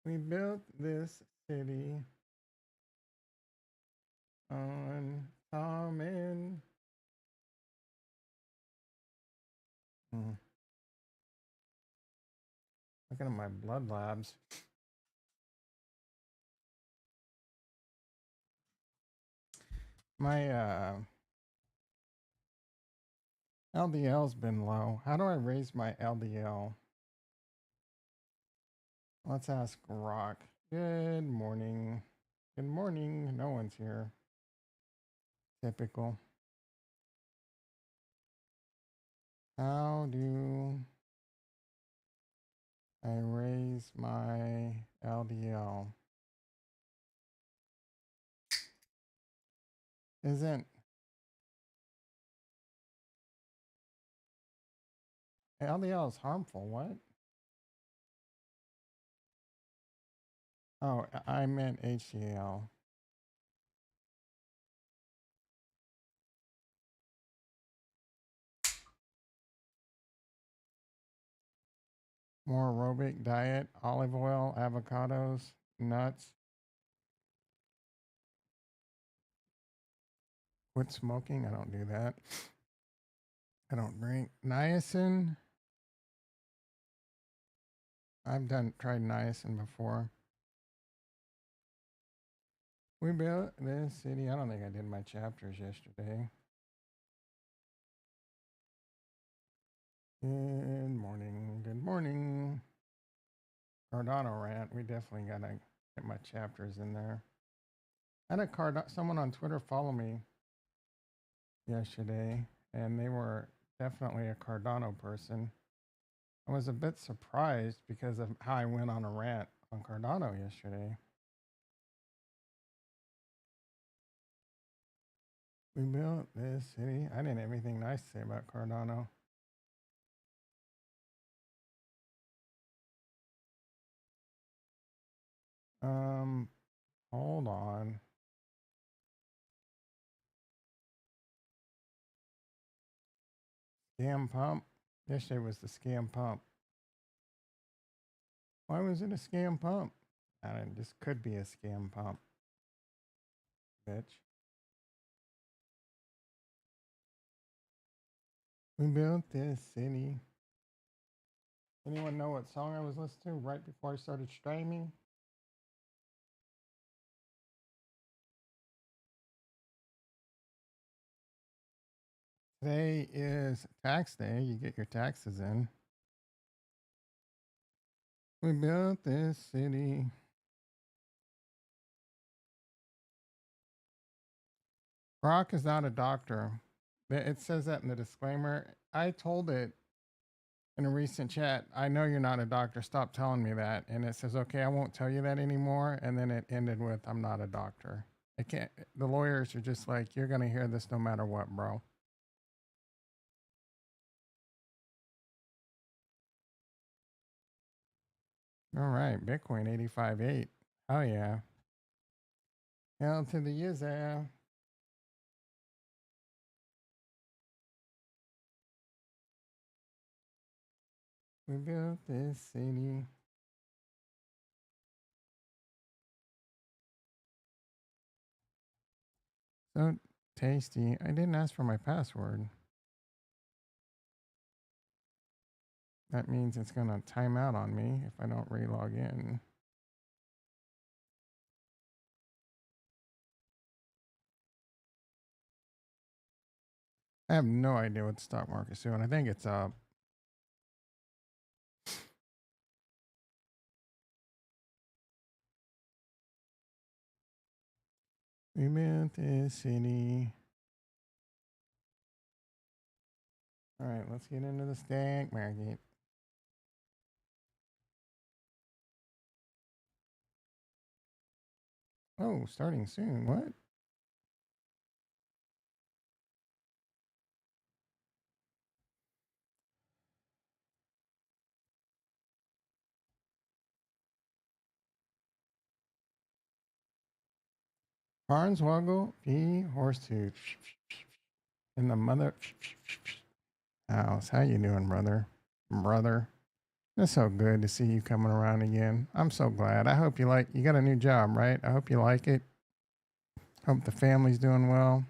We built this city on common. Looking at my blood labs. My LDL's been low. How do I raise my LDL? Let's ask Rock. Good morning. Good morning. No one's here. Typical. How do I raise my LDL? Isn't LDL is harmful? What? Oh, I meant HDL. More aerobic diet, olive oil, avocados, nuts. Quit smoking. I don't do that. I don't drink. Niacin. I've tried niacin before. We built this city. I don't think I did my chapters yesterday. Good morning. Good morning. Cardano Rant. We definitely gotta get my chapters in there. I had someone on Twitter follow me yesterday, and they were definitely a Cardano person. I was a bit surprised because of how I went on a rant on Cardano yesterday. We built this city. I didn't have anything nice to say about Cardano. Hold on. Scam pump. Yesterday was the scam pump. Why was it a scam pump? I don't. This could be a scam pump, bitch. We built this city. Anyone know what song I was listening to right before I started streaming? Today is tax day. You get your taxes in. We built this city. Brock is not a doctor. It says that in the disclaimer. I told it in a recent chat, I know you're not a doctor. Stop telling me that. And it says, okay, I won't tell you that anymore. And then it ended with, I'm not a doctor. I can't. The lawyers are just like, you're going to hear this no matter what, bro. All right. Bitcoin 85.8. Oh, yeah. Hell to the user. We built this city. So tasty. I didn't ask for my password. That means it's going to time out on me if I don't re-log in. I have no idea what the stock market's doing. I think it's up. We built this city. All right, let's get into the stock market. Oh, starting soon. What? Hornswoggle, P, Horsetooth. In the mother house. How you doing, brother? Brother. It's so good to see you coming around again. I'm so glad. I hope you got a new job, right? I hope you like it. Hope the family's doing well.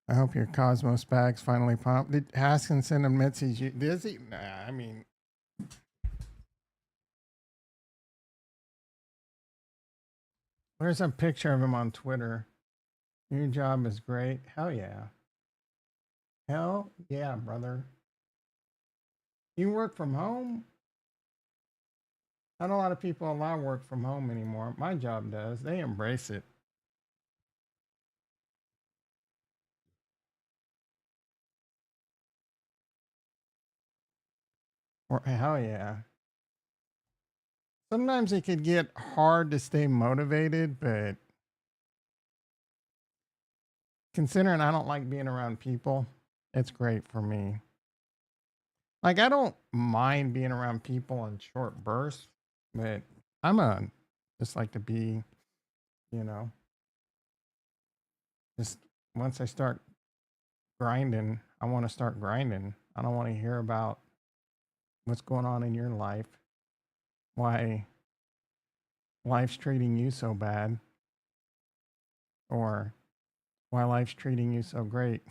I hope your Cosmos bag's finally pumped. Did Haskinson admits he's does he? Nah, I mean, there's a picture of him on Twitter. Your job is great. Hell yeah. Hell yeah, brother. You work from home? Not a lot of people allow work from home anymore. My job does. They embrace it. Hell yeah. Sometimes it could get hard to stay motivated, but considering I don't like being around people, it's great for me. Like I don't mind being around people in short bursts, but I'm a just like to be, you know, just once I start grinding, I want to start grinding. I don't want to hear about what's going on in your life, why life's treating you so bad, or why life's treating you so great.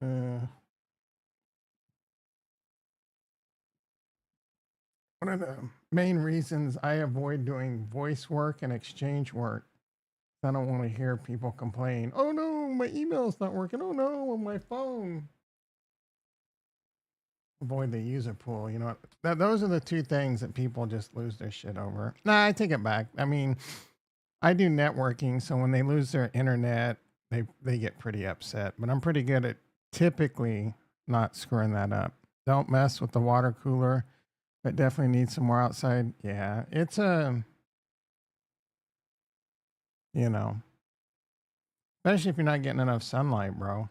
uh, One of the main reasons I avoid doing voice work and exchange work, I don't want to hear people complain, oh no, my email's not working. Oh no, on my phone. Avoid the user pool. You know, those are the two things that people just lose their shit over. Nah, I take it back. I mean, I do networking, so when they lose their internet, they get pretty upset. But I'm pretty good at typically not screwing that up. Don't mess with the water cooler. But definitely need some more outside. Yeah, it's a, you know, especially if you're not getting enough sunlight, bro.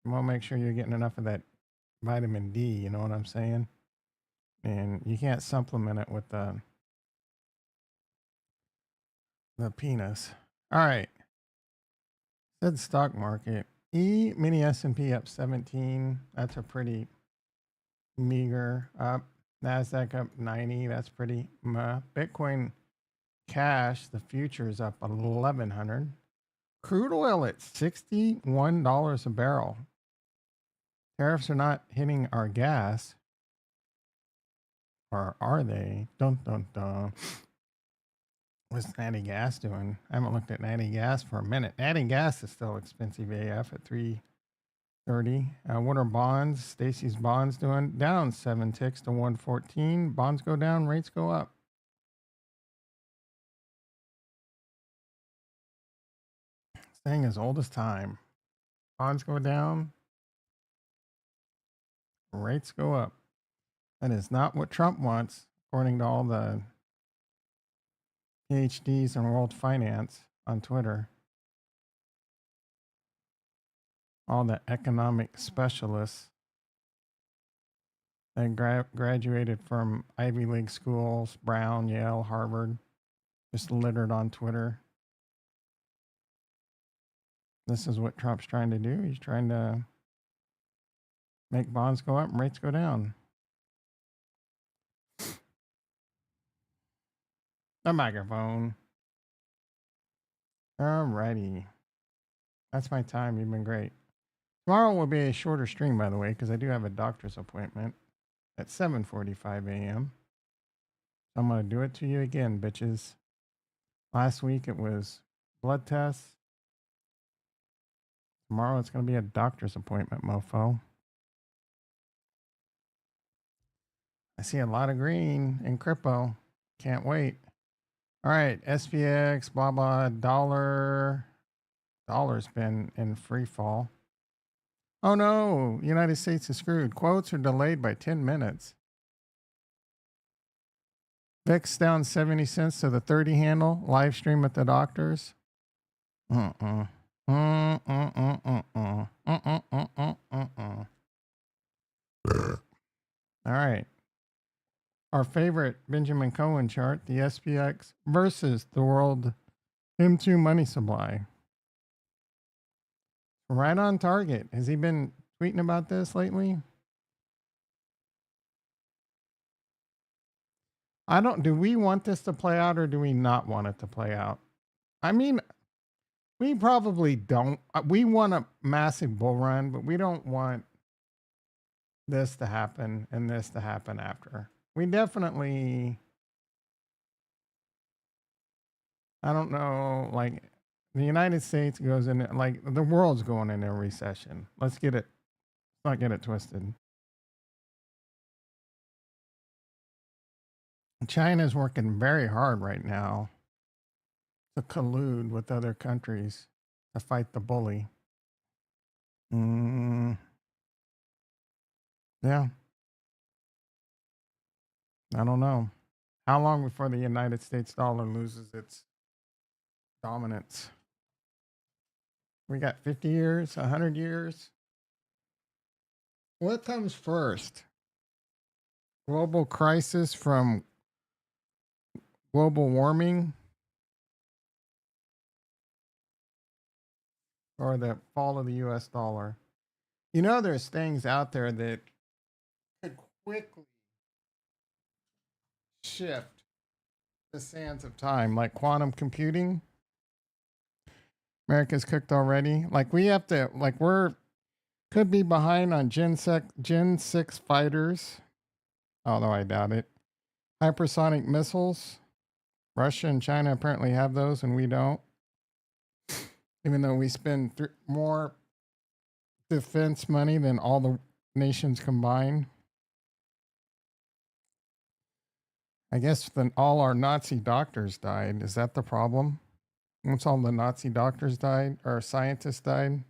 You want to make sure you're getting enough of that vitamin D. You know what I'm saying? And you can't supplement it with the penis. All right. Said stock market. Mini S&P up 17. That's a pretty meager up. Nasdaq up 90. That's pretty. Bitcoin Cash, the future is up 1,100. Crude oil at $61 a barrel. Tariffs are not hitting our gas. Or are they? Dun dun dun. What's natty gas doing? I haven't looked at natty gas for a minute. Natty gas is still expensive AF at 330. What are bonds? Stacy's bonds doing? Down 7 ticks to 114. Bonds go down, rates go up. Thing as old as time. Bonds go down, rates go up. That is not what Trump wants, according to all the PhDs in world finance on Twitter. All the economic specialists that graduated from Ivy League schools, Brown, Yale, Harvard, just littered on Twitter. This is what Trump's trying to do. He's trying to make bonds go up and rates go down. The microphone. Alrighty. That's my time. You've been great. Tomorrow will be a shorter stream, by the way, because I do have a doctor's appointment at 7:45 a.m. I'm going to do it to you again, bitches. Last week it was blood tests. Tomorrow it's going to be a doctor's appointment, mofo. I see a lot of green in crypto. Can't wait. All right, SPX, blah, blah, dollar's been in free fall. Oh no, United States is screwed. Quotes are delayed by 10 minutes. VIX down 70 cents to the 30 handle. Live stream at the doctor's. All right. Our favorite Benjamin Cohen chart, the SPX versus the world M2 money supply. Right on target. Has he been tweeting about this lately? I don't. Do we want this to play out or do we not want it to play out? I mean, we probably don't. We want a massive bull run, but we don't want this to happen and this to happen after. We definitely, I don't know, like the United States goes in, like the world's going into a recession. Let's not get it twisted. China's working very hard right now to collude with other countries to fight the bully. Mm, yeah, I don't know. How long before the United States dollar loses its dominance? We got 50 years, 100 years. What comes first? Global crisis from global warming or the fall of the US dollar? You know, there's things out there that could quickly shift the sands of time, like quantum computing. America's cooked already. Like we have to, like we're could be behind on Gen 6 fighters, although I doubt it. Hypersonic missiles. Russia and China apparently have those and we don't. Even though we spend more defense money than all the nations combined. I guess then all our Nazi doctors died. Is that the problem? Once all the Nazi doctors died or scientists died,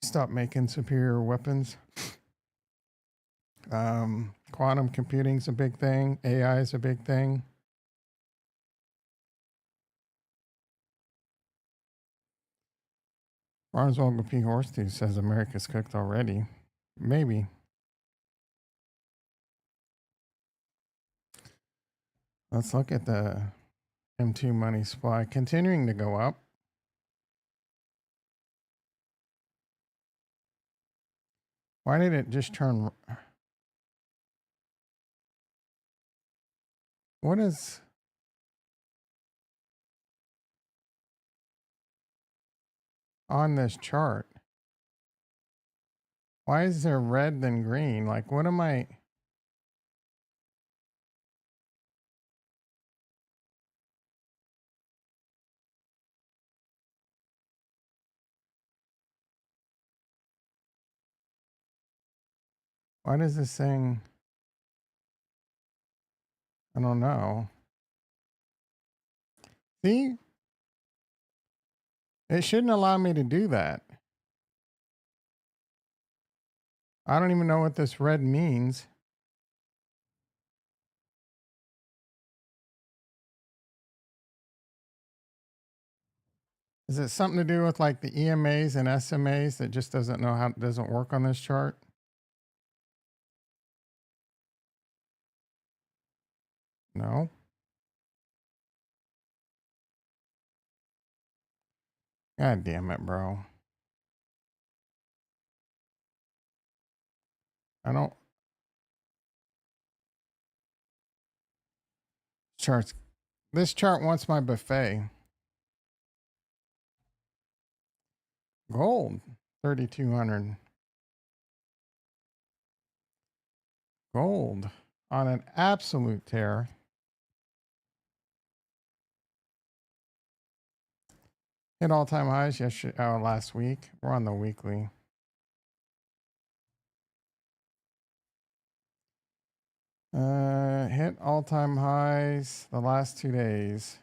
stop making superior weapons. Quantum computing's a big thing. AI is a big thing. Barnesville P. Horsty says America's cooked already. Maybe. Let's look at the M2 money supply continuing to go up. Why did it just turn? What is on this chart? Why is there red than green? Like, what am I? Why does this thing? I don't know. See? It shouldn't allow me to do that. I don't even know what this red means. Is it something to do with like the EMAs and SMAs that just doesn't know how it doesn't work on this chart? No. God damn it, bro. I don't. Charts. This chart wants my buffet. Gold, 3,200. Gold on an absolute tear. Hit all-time highs yesterday, last week. We're on the weekly. Hit all-time highs the last 2 days.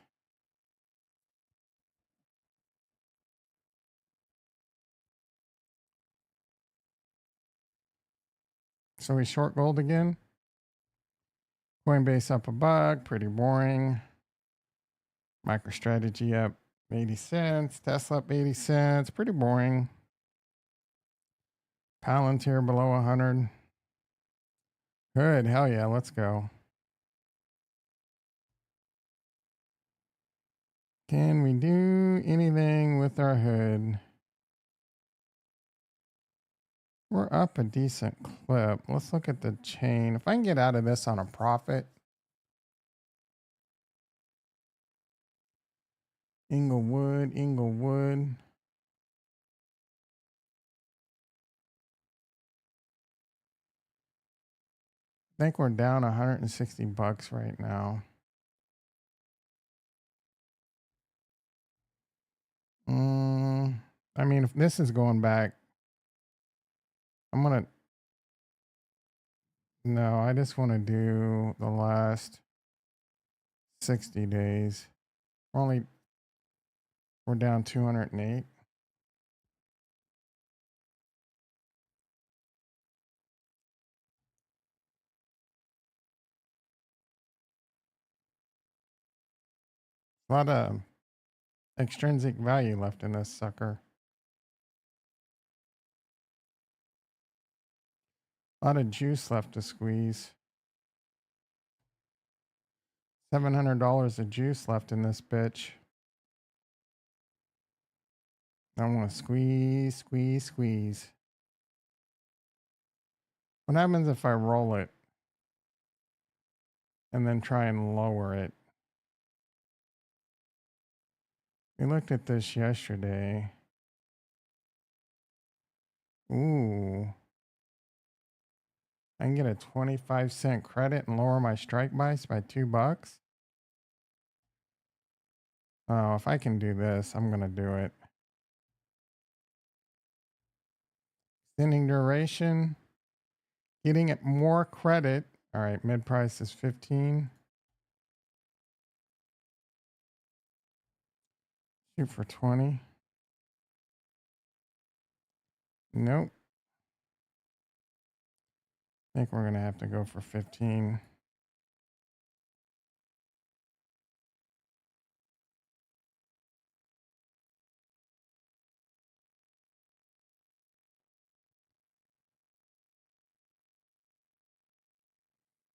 So we short gold again. Coinbase up $1, pretty boring. MicroStrategy up 80 cents. Tesla up 80 cents, pretty boring. Palantir below 100. Good, hell yeah, let's go. Can we do anything with our hood? We're up a decent clip. Let's look at the chain. If I can get out of this on a profit, Inglewood, Inglewood. I think we're down $160 right now. I mean, if this is going back, I'm gonna. No, I just want to do the last 60 days. We're down 208. A lot of extrinsic value left in this sucker. A lot of juice left to squeeze. $700 of juice left in this bitch. I want to squeeze, squeeze, squeeze. What happens if I roll it and then try and lower it? We looked at this yesterday. Ooh. I can get a 25-cent credit and lower my strike price by $2. Oh, if I can do this, I'm going to do it. Extending duration. Getting it more credit. All right, mid price is 15. Shoot for 20. Nope. I think we're going to have to go for 15.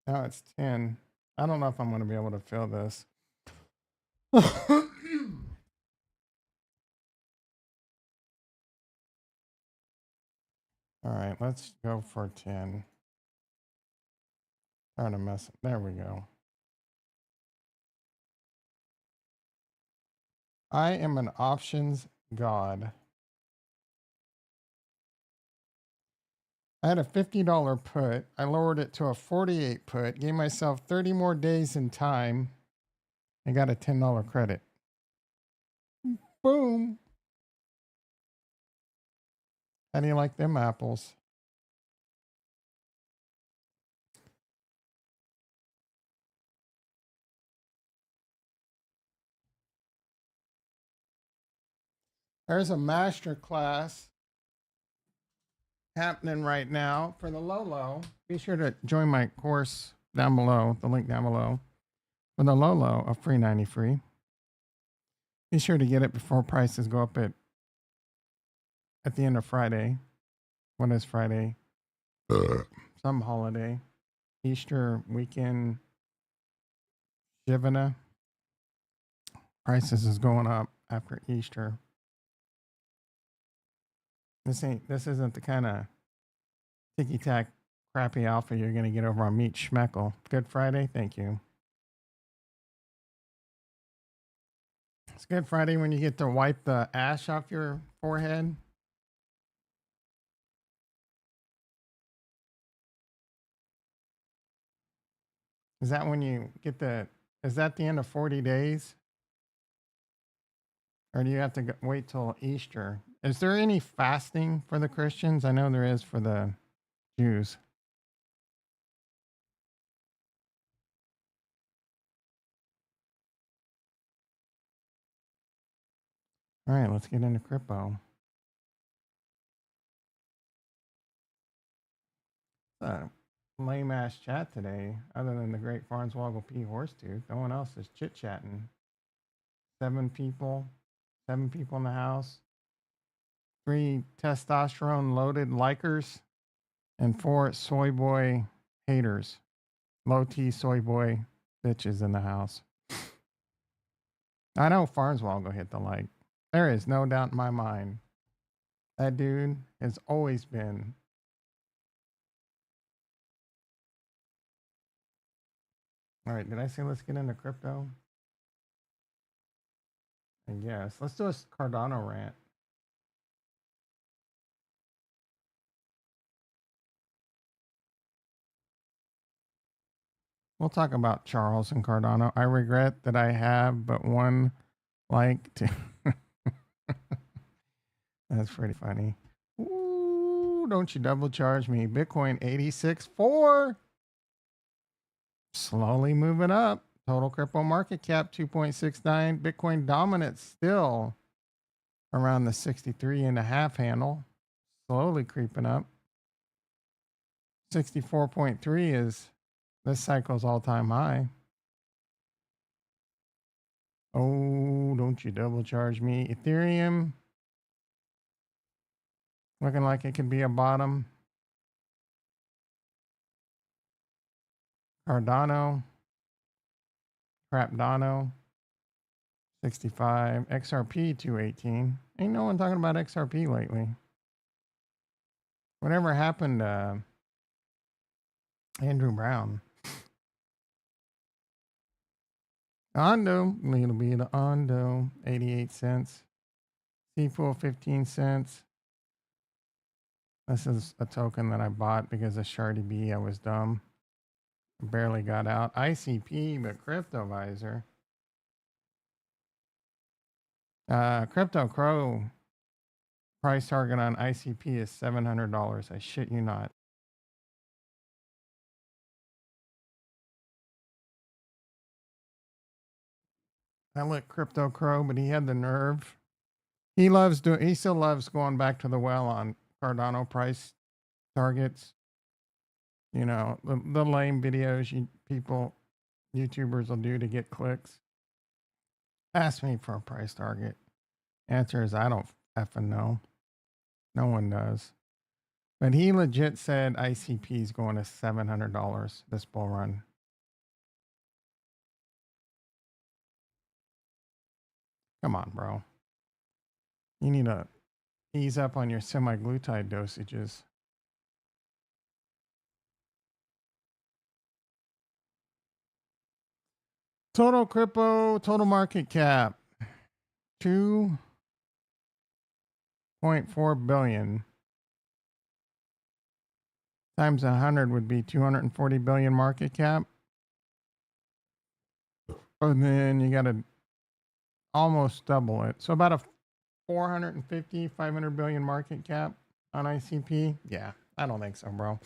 Now it's 10. I don't know if I'm going to be able to fill this. All right, let's go for 10. Trying to mess it. There we go. I am an options god. I had a $50 put. I lowered it to a 48 put, gave myself 30 more days in time, and got a $10 credit. Boom. How do you like them apples? There's a master class happening right now for the low. Be sure to join my course down below, the link down below. For the low, a free 90 free. Be sure to get it before prices go up at the end of Friday. What is Friday? Some holiday. Easter weekend. Shivana. Prices is going up after Easter. This isn't the kind of ticky tack crappy alpha you're gonna get over on Meat Schmeckle. Good Friday, thank you. It's Good Friday when you get to wipe the ash off your forehead. Is that when you get is that the end of 40 days? Or do you have to wait till Easter? Is there any fasting for the Christians? I know there is for the Jews. All right, let's get into crypto. Lame ass chat today, other than the great Farnswoggle P. Horsetooth. No one else is chit chatting. 7 people in the house, 3 testosterone loaded likers, and 4 soy boy haters. Low T soy boy bitches in the house. I know Farnswoggle hit the like. There is no doubt in my mind. That dude has always been All right, did I say let's get into crypto? I guess. Let's do a Cardano rant. We'll talk about Charles and Cardano. I regret that I have but one like to. That's pretty funny. Ooh, don't you double charge me. Bitcoin 86.4. Slowly moving up. Total crypto market cap 2.69. Bitcoin dominance still around the 63.5 handle. Slowly creeping up. 64.3 is this cycle's all-time high. Oh, don't you double charge me. Ethereum looking like it could be a bottom. Cardano, Crapdano, 65. XRP 218. Ain't no one talking about XRP lately. Whatever happened to Andrew Brown? Ondo, little bit of Ondo, 88 cents. C-Pool, 15 cents. This is a token that I bought because of Shardy B. I was dumb. Barely got out. ICP, but CryptoVisor. Crypto Crow price target on ICP is $700. I shit you not. I let Crypto Crow, but he had the nerve. He still loves going back to the well on Cardano price targets. You know, the lame videos YouTubers will do to get clicks. Ask me for a price target. Answer is I don't effing know. No one does. But he legit said ICP is going to $700 this bull run. Come on, bro. You need to ease up on your semaglutide dosages. Total crypto, total market cap, 2.4 billion. Times 100 would be 240 billion market cap. And then you got to almost double it. So about a 450, 500 billion market cap on ICP. Yeah, I don't think so, bro.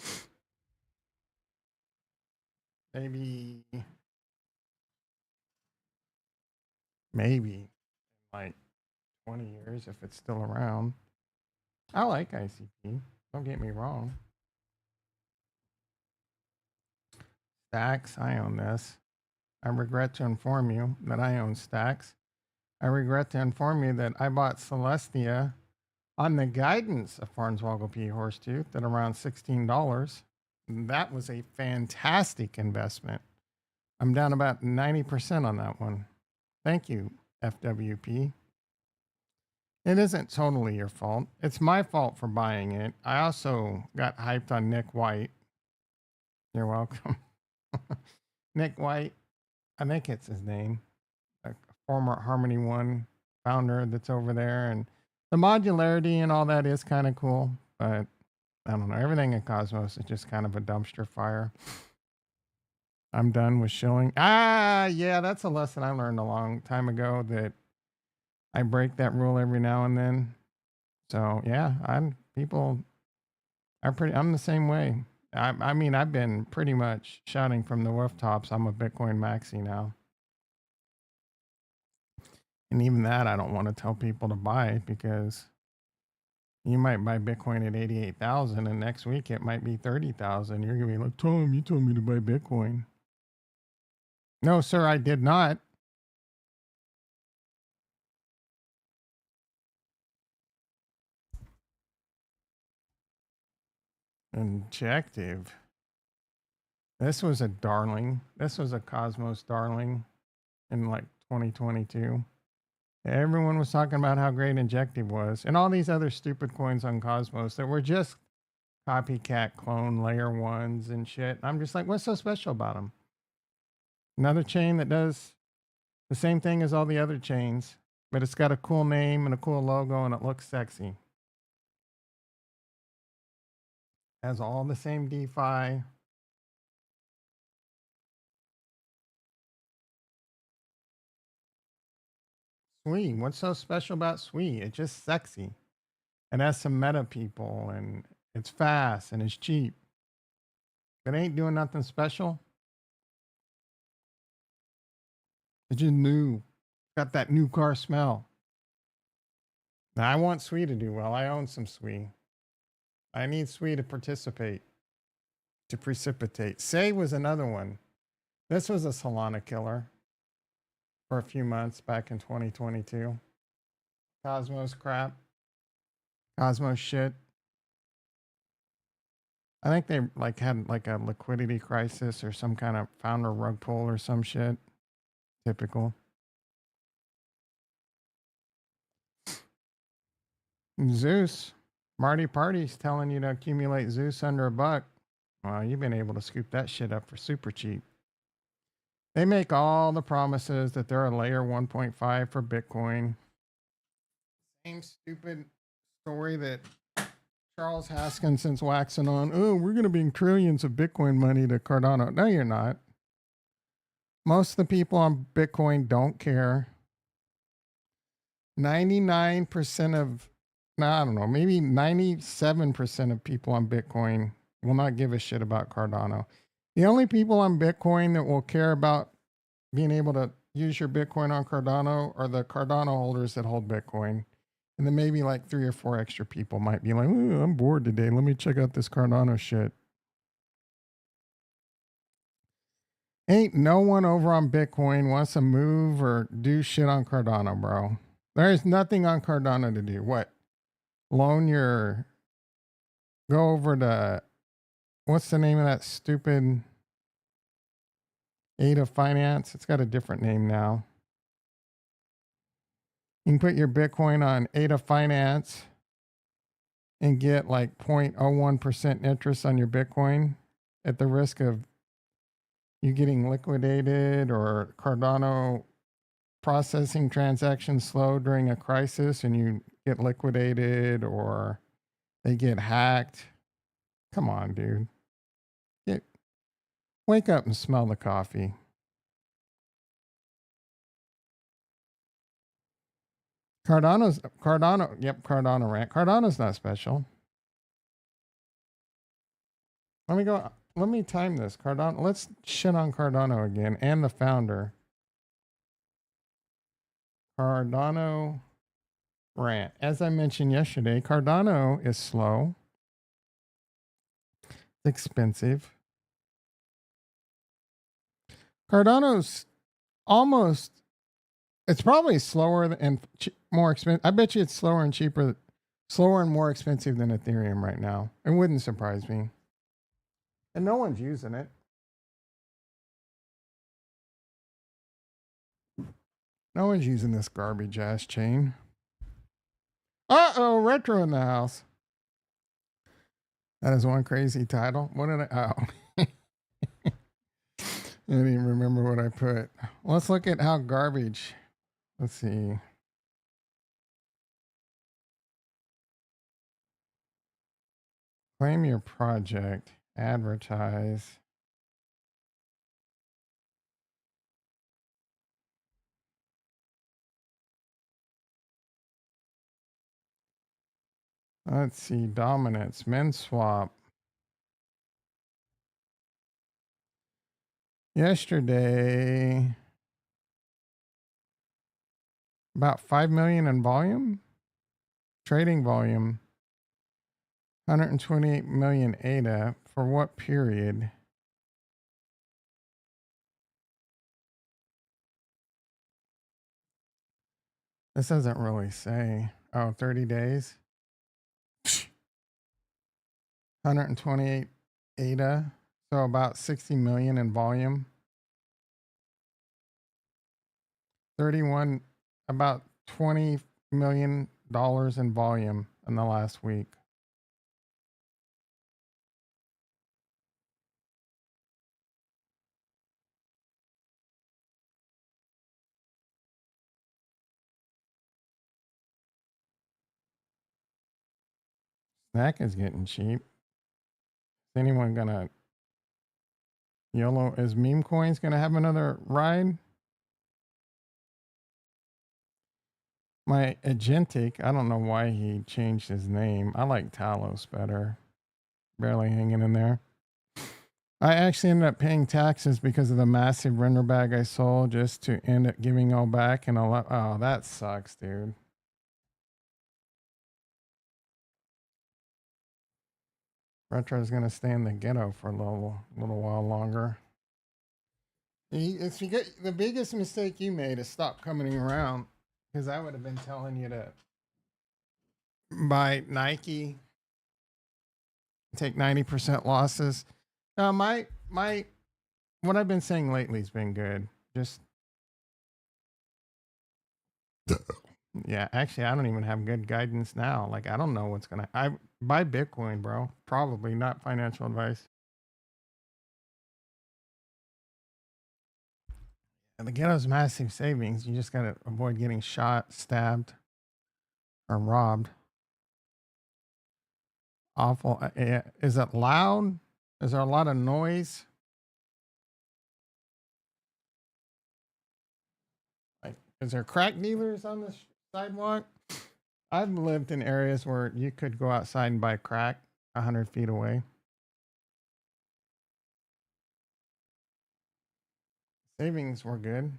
Maybe like 20 years if it's still around. I like ICP. Don't get me wrong. Stacks, I own this. I regret to inform you that I own Stacks. I regret to inform you that I bought Celestia on the guidance of Farnswoggle P. Horsetooth at around $16. That was a fantastic investment. I'm down about 90% on that one. Thank you, FWP. It isn't totally your fault. It's my fault for buying it. I also got hyped on Nick White. You're welcome. Nick White, I think it's his name, a former Harmony One founder that's over there. And the modularity and all that is kind of cool. But I don't know. Everything in Cosmos is just kind of a dumpster fire. I'm done with shilling. Yeah, that's a lesson I learned a long time ago that I break that rule every now and then. So yeah, I'm the same way. I mean, I've been pretty much shouting from the rooftops. I'm a Bitcoin maxi now. And even that, I don't want to tell people to buy because you might buy Bitcoin at 88,000 and next week it might be 30,000. You're going to be like, Tom, you told me to buy Bitcoin. No, sir, I did not. Injective. This was a darling. This was a Cosmos darling in like 2022. Everyone was talking about how great Injective was and all these other stupid coins on Cosmos that were just copycat clone layer ones and shit. I'm just like, what's so special about them? Another chain that does the same thing as all the other chains, but it's got a cool name and a cool logo and it looks sexy. Has all the same DeFi. Sui. What's so special about Sui? It's just sexy. It has some meta people and it's fast and it's cheap. It ain't doing nothing special. It's just new. Got that new car smell. Now I want Sui to do well. I own some Sui. I need Sui to participate, to precipitate. Say was another one. This was a Solana killer for a few months back in 2022. Cosmos crap. Cosmos shit. I think they like had like a liquidity crisis or some kind of founder rug pull or some shit. Typical. Zeus. Marty Party's telling you to accumulate Zeus under $1. Well, you've been able to scoop that shit up for super cheap. They make all the promises that they're a layer 1.5 for Bitcoin. Same stupid story that Charles Haskinson's waxing on. Oh, we're going to bring trillions of Bitcoin money to Cardano. No, you're not. Most of the people on Bitcoin don't care. 99% of, no, I don't know, maybe 97% of people on Bitcoin will not give a shit about Cardano. The only people on Bitcoin that will care about being able to use your Bitcoin on Cardano are the Cardano holders that hold Bitcoin. And then maybe like 3 or 4 extra people might be like, ooh, I'm bored today. Let me check out this Cardano shit. Ain't no one over on Bitcoin wants to move or do shit on Cardano, bro. There is nothing on Cardano to do. What? Loan your, go over to, what's the name of that stupid Ada Finance? It's got a different name now. You can put your Bitcoin on Ada Finance and get like 0.01% interest on your Bitcoin at the risk of you getting liquidated or Cardano processing transactions slow during a crisis and you get liquidated or they get hacked. Come on, dude. Wake up and smell the coffee. Cardano Rant. Cardano's not special. Let me time this. Cardano, let's shit on Cardano again and the founder. Cardano Rant. As I mentioned yesterday, Cardano is slow. It's expensive. Cardano's almost, it's probably slower and more expensive. I bet you it's slower and cheaper, slower and more expensive than Ethereum right now. It wouldn't surprise me. And no one's using it. No one's using this garbage ass chain. Uh-oh, retro in the house. That is one crazy title. What did I, oh. I didn't even remember what I put. Let's look at how garbage. Let's see. Claim your project. Advertise. Let's see. Dominance. Men swap. Yesterday, about 5 million in volume. Trading volume. 128 million ADA. For what period? This doesn't really say. Oh, 30 days. 128 ADA. So about 60 million in volume. 31, about $20 million in volume in the last week. Snack is getting cheap. Is anyone gonna YOLO? Is meme coins gonna have another ride? My Agentic, I don't know why he changed his name. I like Talos better. Barely hanging in there. I actually ended up paying taxes because of the massive render bag I sold just to end up giving all back and all that. Oh, that sucks, dude. Retro's gonna stay in the ghetto for a little while longer. It's because the biggest mistake you made is stop coming around, because I would have been telling you to buy Nike, take 90% losses. No, my what I've been saying lately has been good. Just yeah, actually, I don't even have good guidance now. Like I don't know what's gonna. I buy Bitcoin, bro. Probably not financial advice. And the ghetto's massive savings. You just gotta avoid getting shot, stabbed, or robbed. Awful. Is it loud? Is there a lot of noise? Like, is there crack dealers on the sidewalk? I've lived in areas where you could go outside and buy crack 100 feet away. Savings were good.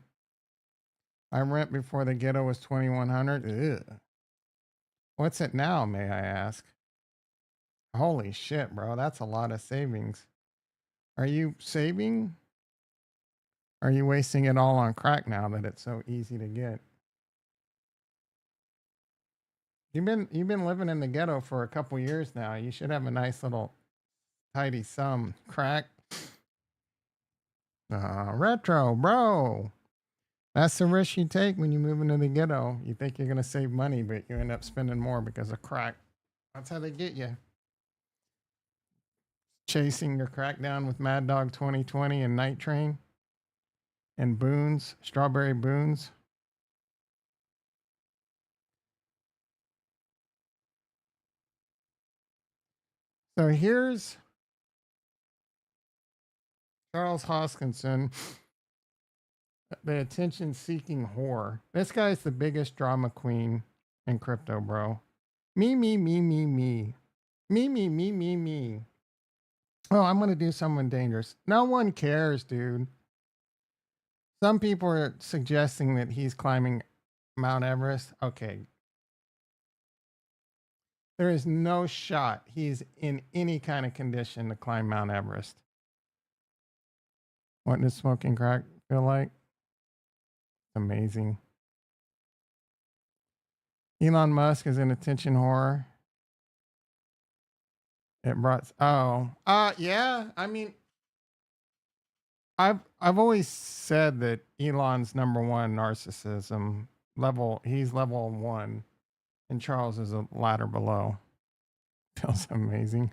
I rent before the ghetto was 2,100. Ugh. What's it now, may I ask? Holy shit, bro. That's a lot of savings. Are you saving? Are you wasting it all on crack now that it's so easy to get? You've been living in the ghetto for a couple years now. You should have a nice little tidy sum. Crack. Retro, bro. That's the risk you take when you move into the ghetto. You think you're gonna save money, but you end up spending more because of crack. That's how they get you. Chasing your crack down with Mad Dog 2020 and Night Train and Boons, Strawberry Boons. So here's Charles Hoskinson, the attention seeking whore. This guy's the biggest drama queen in crypto, bro. Me, me, me, me, me. Me, me, me, me, me. Oh, I'm going to do someone dangerous. No one cares, dude. Some people are suggesting that he's climbing Mount Everest. Okay. There is no shot he's in any kind of condition to climb Mount Everest. What does smoking crack feel like? Amazing. Elon Musk is an attention whore. It brought yeah. I mean, I've always said that Elon's number one narcissism level. He's level one, and Charles is a ladder below. Feels amazing.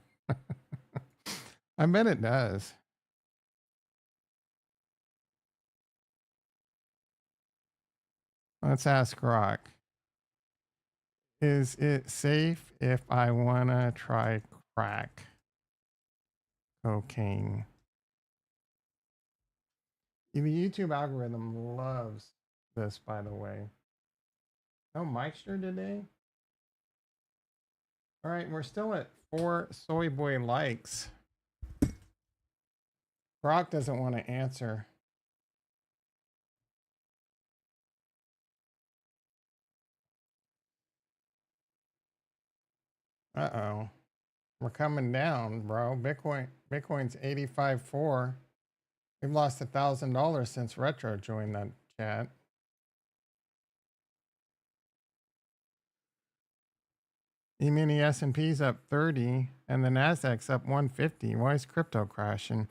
I bet it does. Let's ask Rock. Is it safe if I wanna try crack cocaine? The YouTube algorithm loves this, by the way. No Meister today? All right, we're still at 4 soy boy likes. Brock doesn't want to answer. Uh-oh. We're coming down, bro. Bitcoin's 85.4. We've lost $1,000 since Retro joined that chat. You mean the S&P's up 30 and the Nasdaq's up 150? Why is crypto crashing?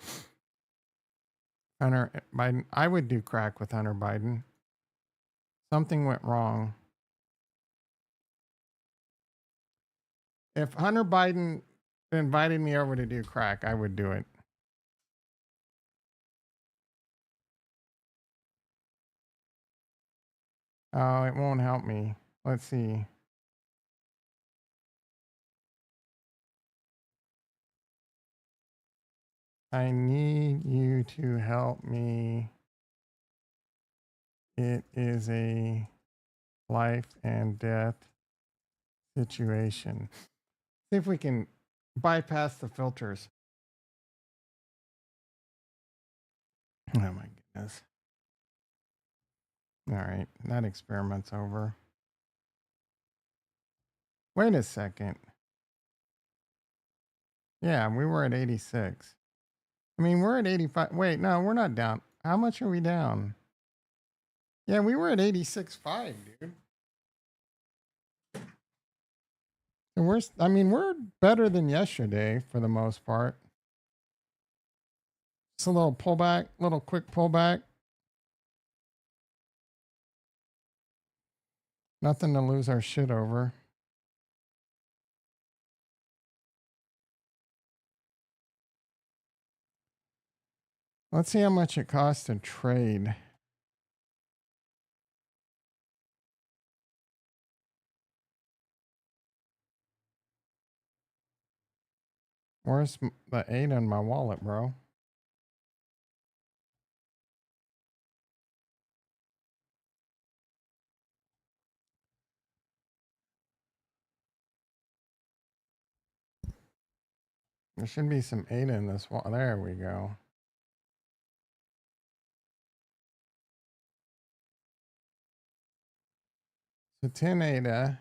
Hunter Biden. I would do crack with Hunter Biden. Something went wrong. If Hunter Biden invited me over to do crack, I would do it. Oh, it won't help me. Let's see. I need you to help me. It is a life and death situation. See if we can bypass the filters. Oh my goodness. All right, that experiment's over. Wait a second. Yeah, we were at 86. I mean, we're at 85. Wait, no, we're not down. How much are we down? Yeah, we were at 86.5, dude. And we're better than yesterday for the most part. It's a little pullback, little quick pullback. Nothing to lose our shit over. Let's see how much it costs to trade. Where's the 8 in my wallet, bro? There should be some 8 in this wallet. There we go. So 10 ADA.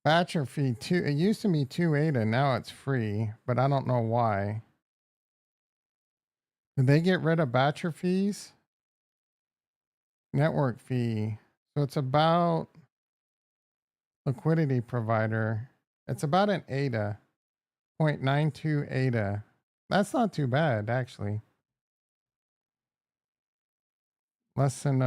Batcher fee 2. It used to be 2 ADA. Now it's free, but I don't know why. Did they get rid of batcher fees? Network fee. So it's about liquidity provider. It's about an ADA, 0.92 ADA. That's not too bad, actually. Less than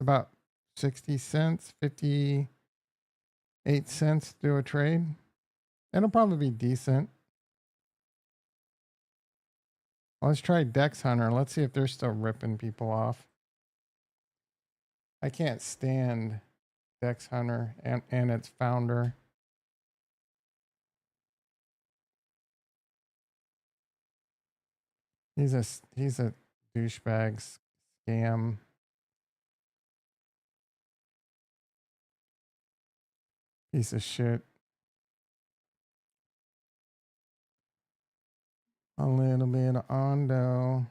about 60 cents, 58 cents to do a trade. It'll probably be decent. Let's try Dex Hunter. Let's see if they're still ripping people off. I can't stand Dex Hunter and its founder. He's a douchebag scam. Piece of shit. A little bit of Ondo.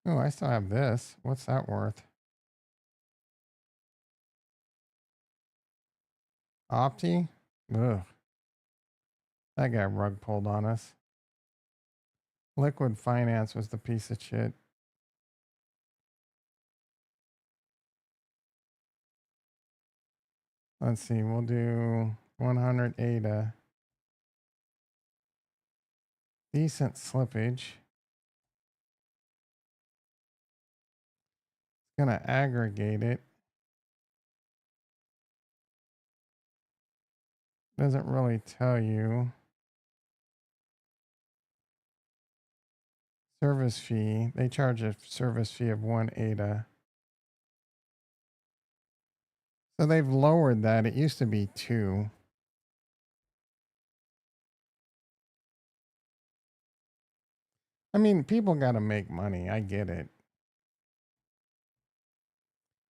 Oh, I still have this. What's that worth? Opti? Ugh. That guy rug pulled on us. Liquid Finance was the piece of shit. Let's see. We'll do 100 ADA. Decent slippage. It's going to aggregate it. Doesn't really tell you. Service fee. They charge a service fee of 1 ADA. So they've lowered that. It used to be 2. I mean, people got to make money. I get it.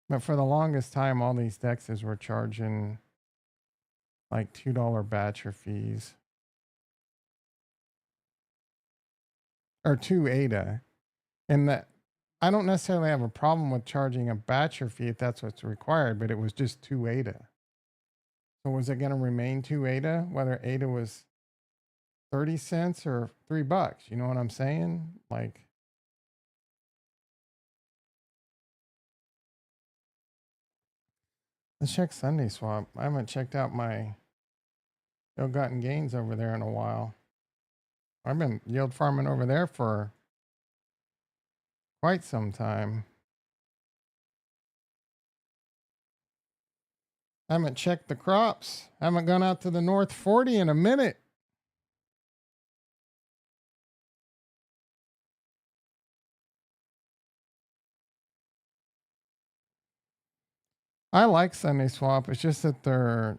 But for the longest time, all these dexes were charging like $2 batcher fees. Or 2 ADA. And that I don't necessarily have a problem with charging a batcher fee if that's what's required, but it was just 2 ADA. So was it going to remain 2 ADA, whether ADA was 30 cents or $3? You know what I'm saying? Like, let's check Sunday Swap. I haven't checked out my ill-gotten gains over there in a while. I've been yield farming over there for quite some time. Haven't checked the crops. Haven't gone out to the North 40 in a minute. I like Sunday Swap. It's just that their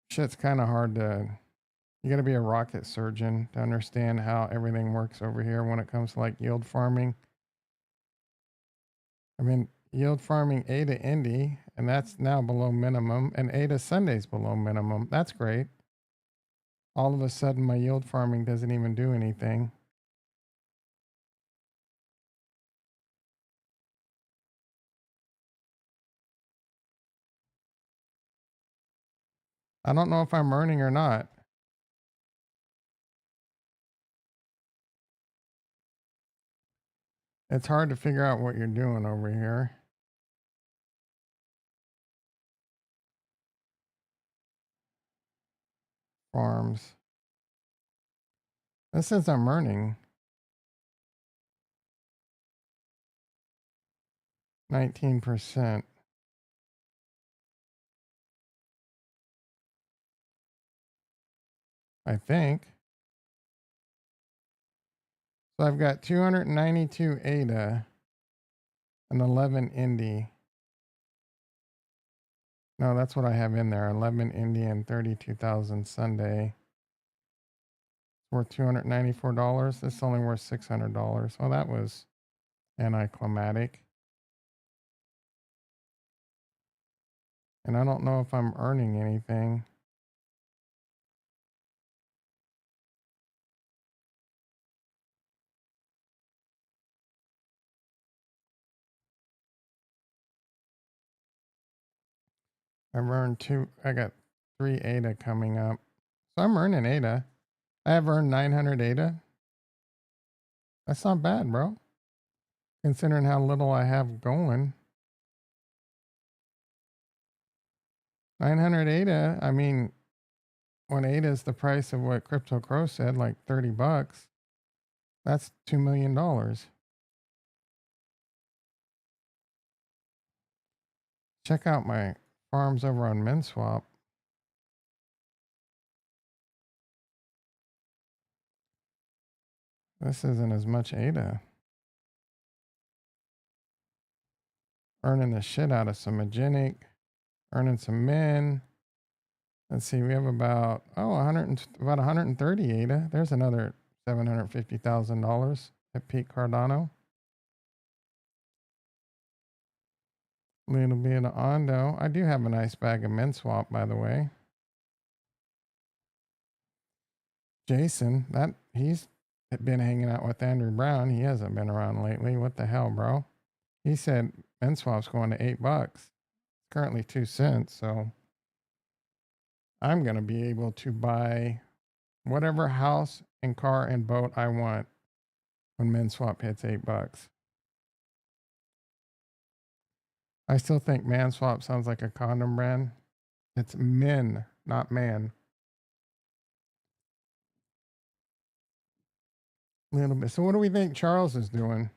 shit's kind of hard to. You got to be a rocket surgeon to understand how everything works over here when it comes to like yield farming. I mean, yield farming A to Indy, and that's now below minimum, and A to Sunday's below minimum. That's great. All of a sudden, my yield farming doesn't even do anything. I don't know if I'm earning or not. It's hard to figure out what you're doing over here. Farms. This says I'm earning 19%. I think. So I've got 292 ADA and 11 Indy. No, that's what I have in there. 11 Indy and 32,000 Sunday. Worth $294. This is only worth $600. Well, that was anticlimactic. And I don't know if I'm earning anything. I've earned I got 3 ADA coming up. So I'm earning ADA. I have earned 900 ADA. That's not bad, bro. Considering how little I have going. 900 ADA, I mean, when ADA is the price of what Crypto Crow said, like $30, that's $2 million. Check out my farms over on MinSwap. This isn't as much ADA. Earning the shit out of some Magenic, earning some Min. Let's see, we have about 130 ADA. There's another $750,000 at peak Cardano. Little bit of Ondo. I do have a nice bag of MinSwap, by the way. Jason, he's been hanging out with Andrew Brown. He hasn't been around lately. What the hell, bro? He said MinSwap's going to $8. It's currently 2 cents, so I'm gonna be able to buy whatever house and car and boat I want when MinSwap hits $8. I still think ManSwap sounds like a condom brand. It's Min, not man. A little bit. So what do we think Charles is doing?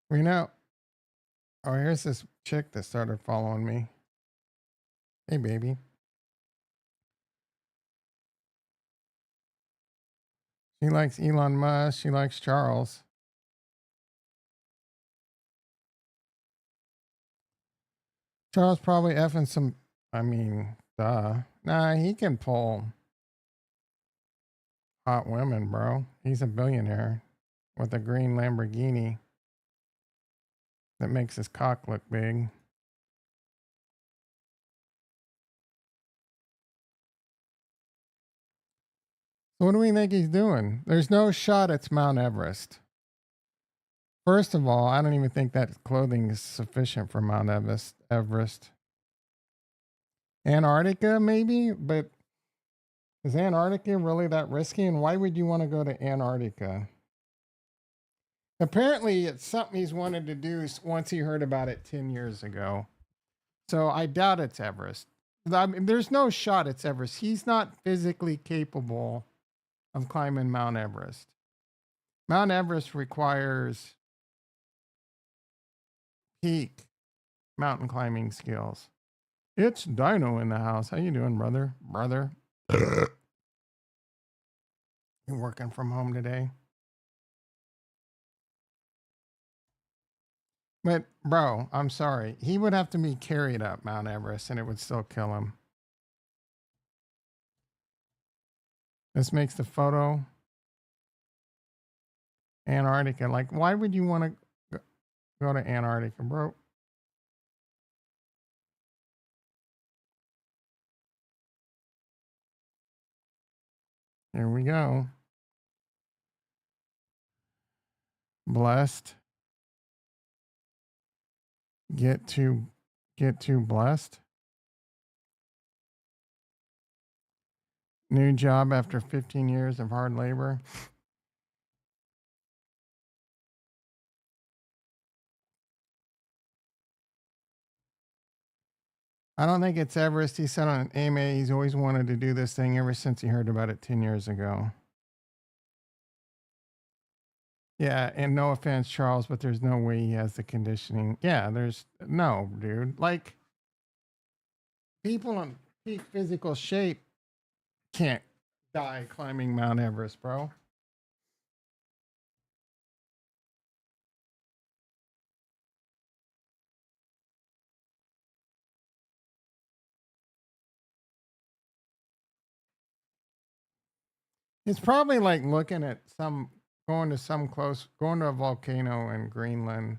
We know. Oh, here's this chick that started following me. Hey, baby. She likes Elon Musk. She likes Charles. Charles probably effing some. I mean, duh. Nah, he can pull hot women, bro. He's a billionaire with a green Lamborghini that makes his cock look big. So what do we think he's doing? There's no shot it's Mount Everest. First of all, I don't even think that clothing is sufficient for Mount Everest. Antarctica, maybe, but is Antarctica really that risky? And why would you want to go to Antarctica? Apparently, it's something he's wanted to do once he heard about it 10 years ago. So I doubt it's Everest. I mean, there's no shot it's Everest. He's not physically capable of climbing Mount Everest. Mount Everest requires peak mountain climbing skills. It's Dino in the house. How you doing, brother? Brother, you working from home today? But bro, I'm sorry. He would have to be carried up Mount Everest, and it would still kill him. This makes the photo Antarctica. Like, why would you want to go to Antarctica, bro? Here we go. Blessed. Get to blessed. New job after 15 years of hard labor. I don't think it's Everest. He said on an AMA he's always wanted to do this thing ever since he heard about it 10 years ago. Yeah, and no offense, Charles, but there's no way he has the conditioning. Yeah, there's no, dude. Like, people in peak physical shape can't die climbing Mount Everest, bro. It's probably like looking at going to a volcano in Greenland,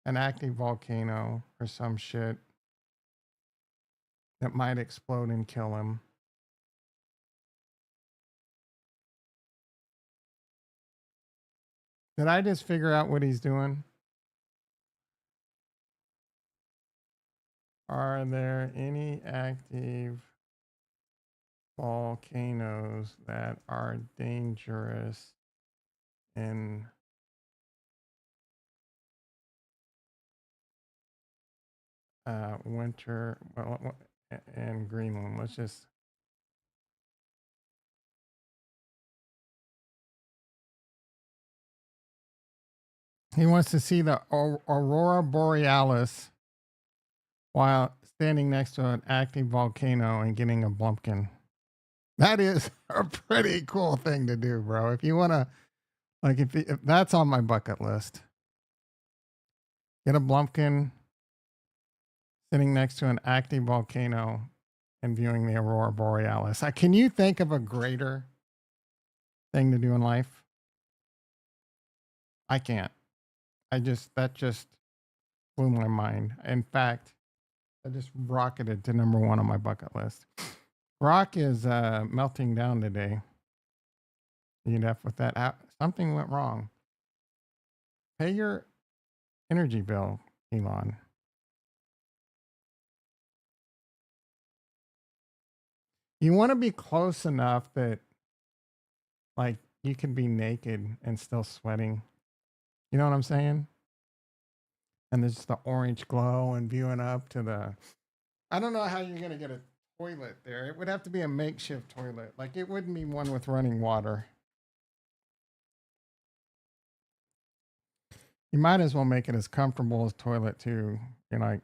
an active volcano or some shit that might explode and kill him. Did I just figure out what he's doing? Are there any active volcanoes that are dangerous in winter? Well, in Greenland. Let's just. He wants to see the aurora borealis while standing next to an active volcano and getting a blumpkin. That is a pretty cool thing to do, bro. If you want to, like, if that's on my bucket list, get a blumpkin sitting next to an active volcano and viewing the aurora borealis. Can you think of a greater thing to do in life? I can't. That just blew my mind. In fact, I just rocketed to number one on my bucket list. Rock is melting down today. You'd have with that. Something went wrong. Pay your energy bill, Elon. You want to be close enough that, like, you can be naked and still sweating. You know what I'm saying? And there's just the orange glow and viewing up to the. I don't know how you're going to get a toilet there. It would have to be a makeshift toilet. Like, it wouldn't be one with running water. You might as well make it as comfortable as toilet too. You know, like,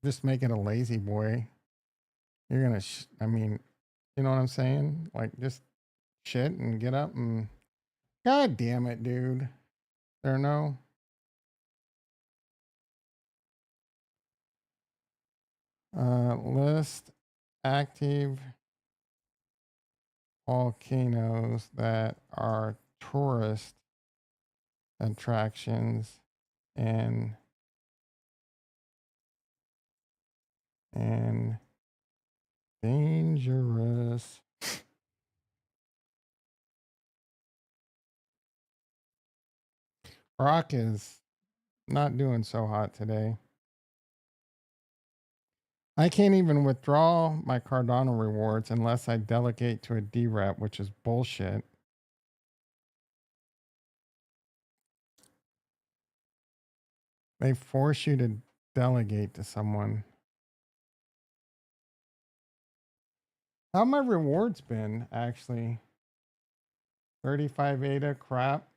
just make it a lazy boy. You're gonna. I mean, you know what I'm saying? Like, just shit and get up and. God damn it, dude. There are no. List active volcanoes that are tourist attractions and dangerous. Rock is not doing so hot today. I can't even withdraw my Cardano rewards unless I delegate to a DREP, which is bullshit. They force you to delegate to someone. How my rewards been actually? 35 ADA, crap.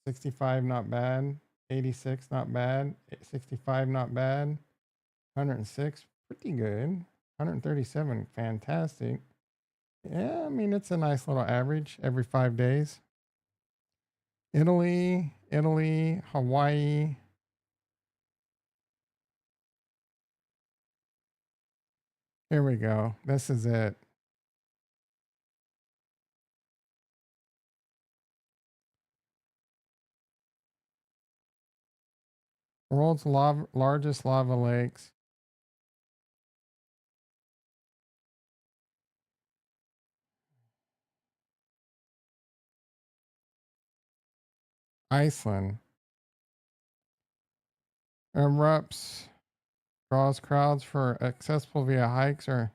65, not bad. 86, not bad. 65, not bad. 106, pretty good. 137, fantastic. Yeah, I mean, it's a nice little average every 5 days. Italy, Hawaii. Here we go. This is it. World's largest lava lakes. Iceland erupts, draws crowds for accessible via hikes or.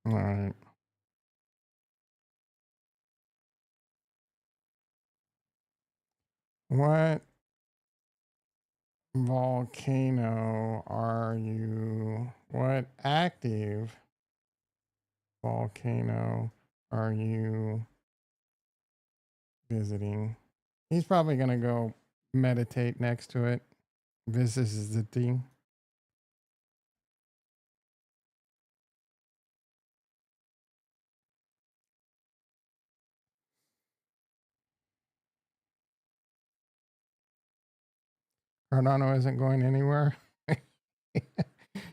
All right. What volcano are you? What active volcano are you visiting? He's probably going to go meditate next to it. Visiting. Cardano isn't going anywhere.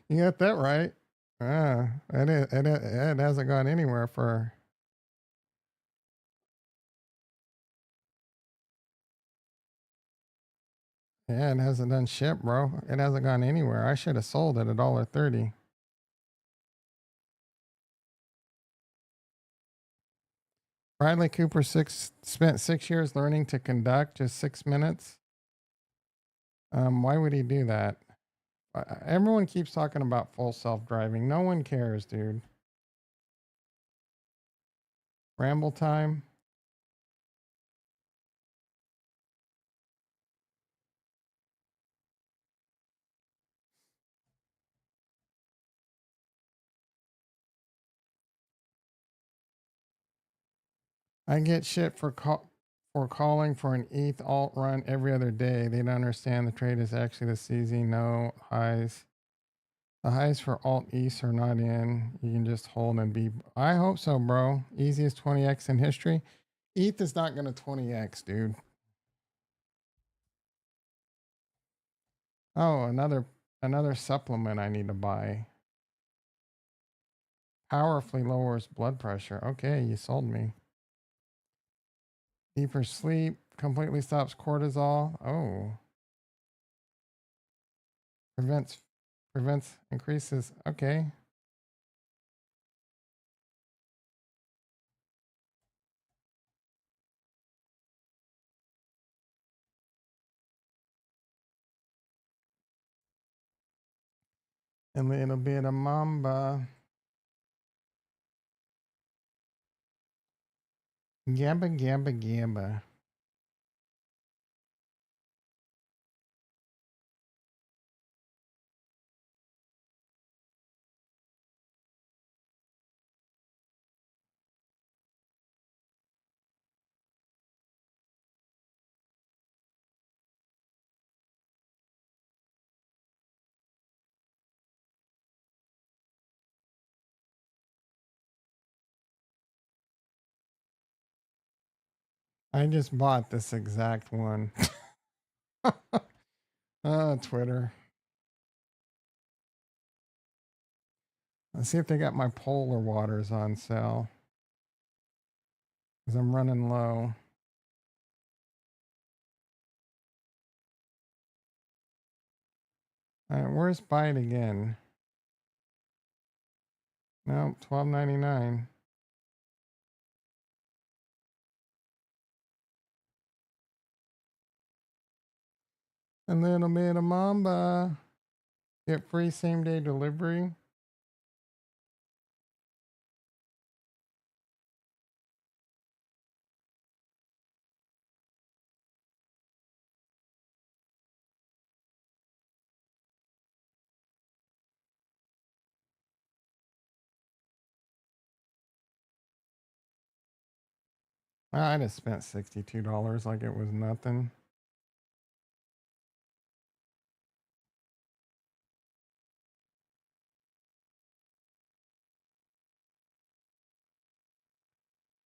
You got that right. It hasn't gone anywhere for. Yeah, it hasn't done shit, bro. It hasn't gone anywhere. I should have sold it at $1.30. Bradley Cooper spent 6 years learning to conduct just 6 minutes. Why would he do that? Everyone keeps talking about full self driving. No one cares, dude. Ramble time. I get shit for calling for an ETH alt run every other day. They don't understand the trade is actually this easy. No highs. The highs for alt ETH are not in. You can just hold and be. I hope so, bro. Easiest 20x in history. ETH is not going to 20x, dude. Oh, another supplement I need to buy. Powerfully lowers blood pressure. Okay, you sold me. Deeper sleep completely stops cortisol. Oh, prevents increases. Okay. A little bit of mamba. Gabba gabba gabba. I just bought this exact one. Twitter. Let's see if they got my polar waters on sale. Because I'm running low. All right, where's buy it again? No, $12.99. A little bit of mamba. Get free same day delivery. I just spent $62 like it was nothing.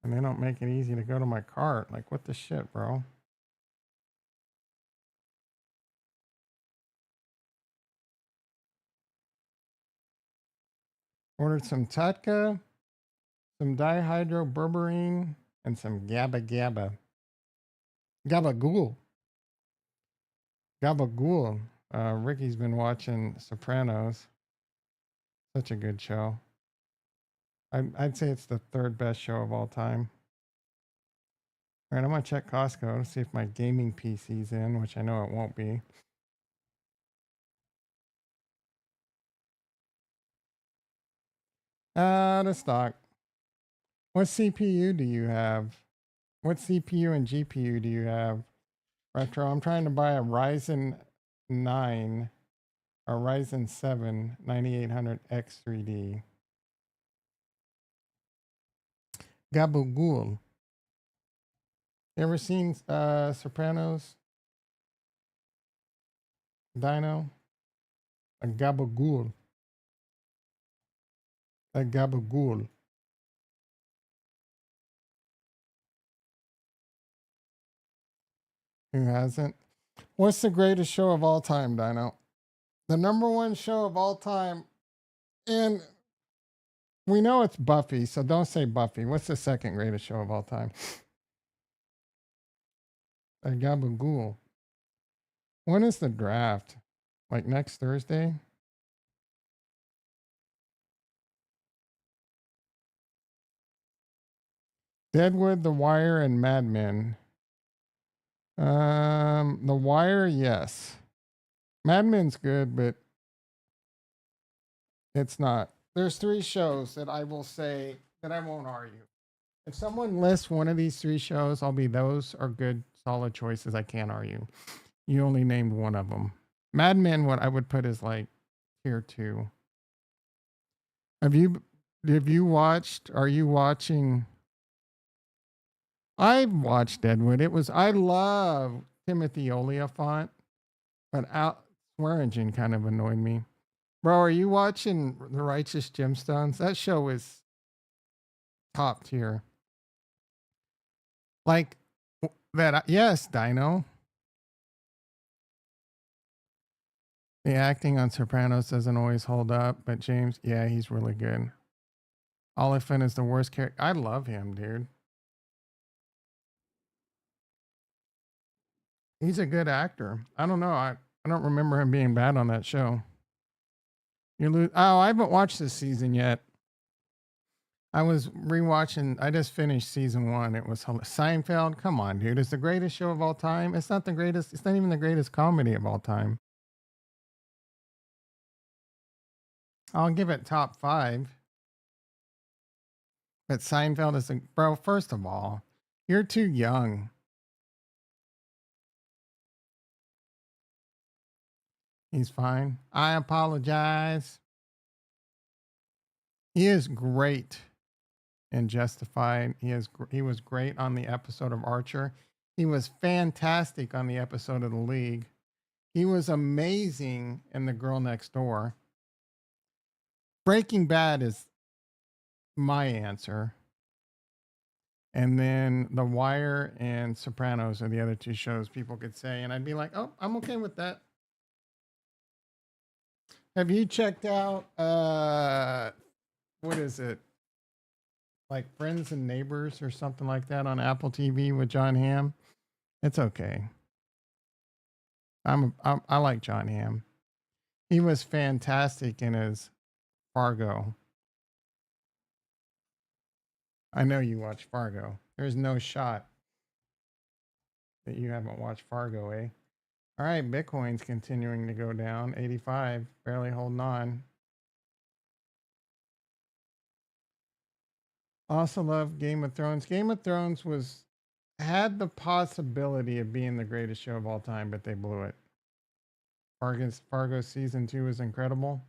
And they don't make it easy to go to my cart. Like, what the shit, bro? Ordered some Tutka, some dihydroberberine, and some GABA GABA. Gabagool. Gabagool. Ricky's been watching Sopranos. Such a good show. I'd say it's the third best show of all time. All right, I'm going to check Costco to see if my gaming PC's in, which I know it won't be. Out of stock. What CPU do you have? What CPU and GPU do you have? Retro, I'm trying to buy a Ryzen 9 or Ryzen 7 9800X3D. Gabagool. You ever seen Sopranos? Dino? A gabagool. A gabagool. Who hasn't? What's the greatest show of all time, Dino? The number one show of all time. And we know it's Buffy, so don't say Buffy. What's the second greatest show of all time? A gabagool. When is the draft? Like next Thursday? Deadwood, The Wire, and Mad Men. The Wire, yes. Mad Men's good, but it's not. There's three shows that I will say that I won't argue. If someone lists one of these three shows, I'll be those are good, solid choices. I can't argue. You only named one of them. Mad Men, what I would put is like tier 2. Have you watched? Are you watching? I've watched Deadwood. I love Timothy Oliphant, but out Swearingen kind of annoyed me. Bro, are you watching The Righteous Gemstones? That show is top tier. Like that. Yes, Dino. The acting on Sopranos doesn't always hold up, but James, yeah, he's really good. Oliphant is the worst character. I love him, dude. He's a good actor. I don't know. I don't remember him being bad on that show. Oh, I haven't watched this season yet. I was rewatching. I just finished season 1. It was Seinfeld. Come on, dude! It's the greatest show of all time. It's not the greatest. It's not even the greatest comedy of all time. I'll give it top 5. But Seinfeld is a bro. First of all, you're too young. He's fine. I apologize. He is great in Justified. He was great on the episode of Archer. He was fantastic on the episode of The League. He was amazing in The Girl Next Door. Breaking Bad is my answer. And then The Wire and Sopranos are the other two shows people could say. And I'd be like, oh, I'm okay with that. Have you checked out, what is it? Like Friends and Neighbors or something like that on Apple TV with John Hamm? It's okay. I like John Hamm. He was fantastic in his Fargo. I know you watch Fargo. There's no shot that you haven't watched Fargo, eh? All right, Bitcoin's continuing to go down. 85, barely holding on. Also love Game of Thrones. Game of Thrones had the possibility of being the greatest show of all time, but they blew it. Fargo season 2 is incredible.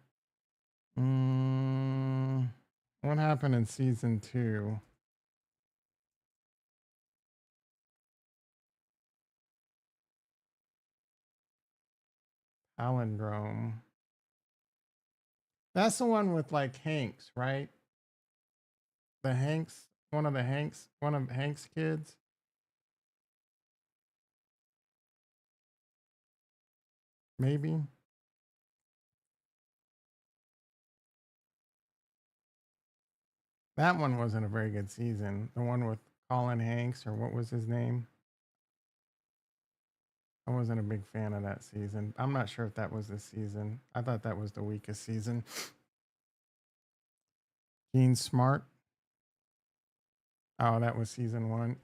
What happened in season 2? Palindrome. That's the one with like Hanks, right? The Hanks, one of Hank's kids. Maybe. That one wasn't a very good season. The one with Colin Hanks, or what was his name? I wasn't a big fan of that season. I'm not sure if that was the season. I thought that was the weakest season. Gene Smart. Oh, that was season one.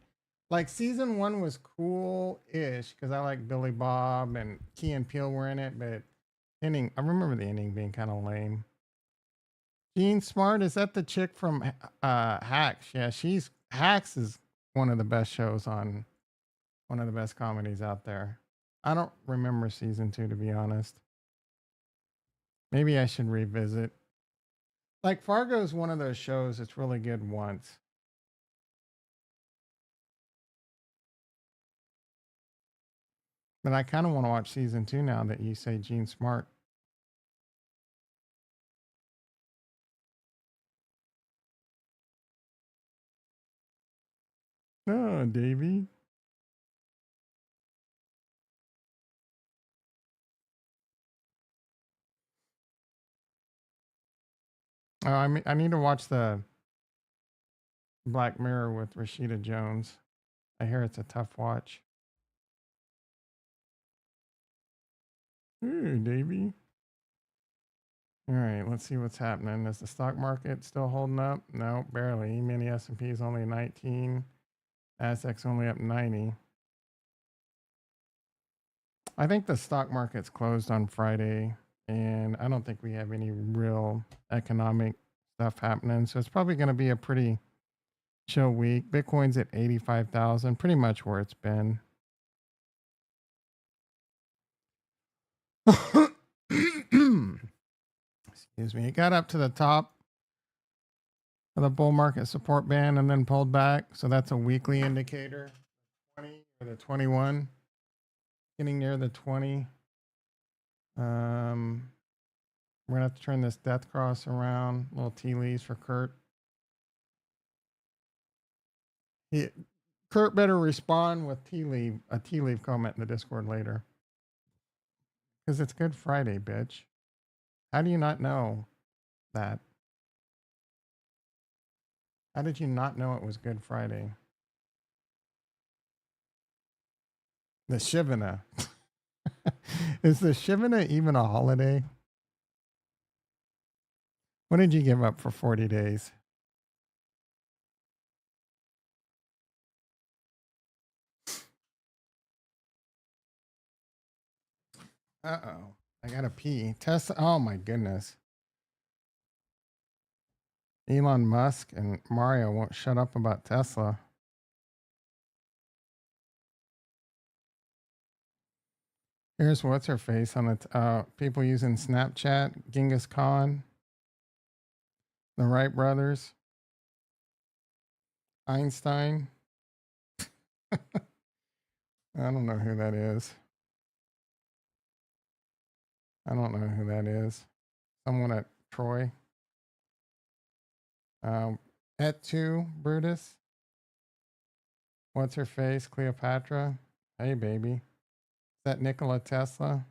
Like season one was cool ish because I like Billy Bob and Key and Peele were in it, but I remember the ending being kind of lame. Jean Smart, is that the chick from Hacks? Yeah, Hacks is one of the best shows on one of the best comedies out there. I don't remember season two to be honest. Maybe I should revisit. Like Fargo is one of those shows that's really good once. But I kind of want to watch season two now that you say Gene Smart. Oh, Davy. Oh, I need to watch the Black Mirror with Rashida Jones. I hear it's a tough watch. Ooh, Davy. All right, let's see what's happening. Is the stock market still holding up? No, barely. Mini S&P is only 19. Nasdaq's only up 90. I think the stock market's closed on Friday, and I don't think we have any real economic stuff happening. So it's probably going to be a pretty chill week. Bitcoin's at 85,000, pretty much where it's been. Excuse me. It got up to the top of the bull market support band and then pulled back. So that's a weekly indicator. 20 or the 21. Getting near the 20. We're gonna have to turn this death cross around. Little tea leaves for Kurt. Kurt better respond with a tea leaf comment in the Discord later. Because it's Good Friday, bitch. How do you not know that? How did you not know it was Good Friday? The Shivana. Is the Shivana even a holiday? What did you give up for 40 days? Uh-oh. I gotta pee. Tesla. Oh my goodness. Elon Musk and Mario won't shut up about Tesla. Here's what's her face on the people using Snapchat. Genghis Khan, the Wright brothers, Einstein. I don't know who that is. I don't know who that is. Someone at Troy. Et tu, Brutus. What's her face? Cleopatra. Hey, baby. Is that Nikola Tesla?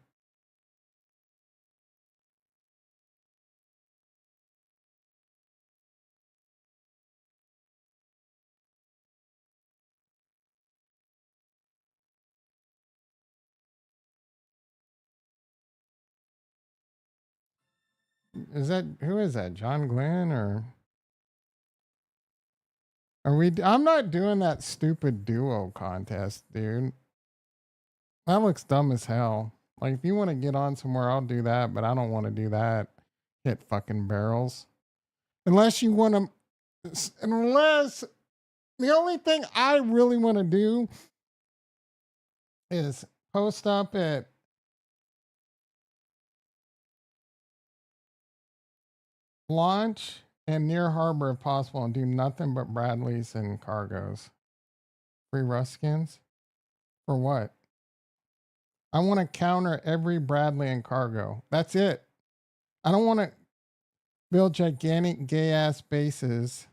Who is that? John Glenn or are we? I'm not doing that stupid duo contest, dude. That looks dumb as hell. Like, if you want to get on somewhere, I'll do that, but I don't want to do that. Hit fucking barrels. Unless you want to, unless the only thing I really want to do is post up at launch and near harbor if possible and do nothing but Bradleys and cargoes. Free Ruskins? For what? I want to counter every Bradley and cargo. That's it. I don't want to build gigantic gay ass bases.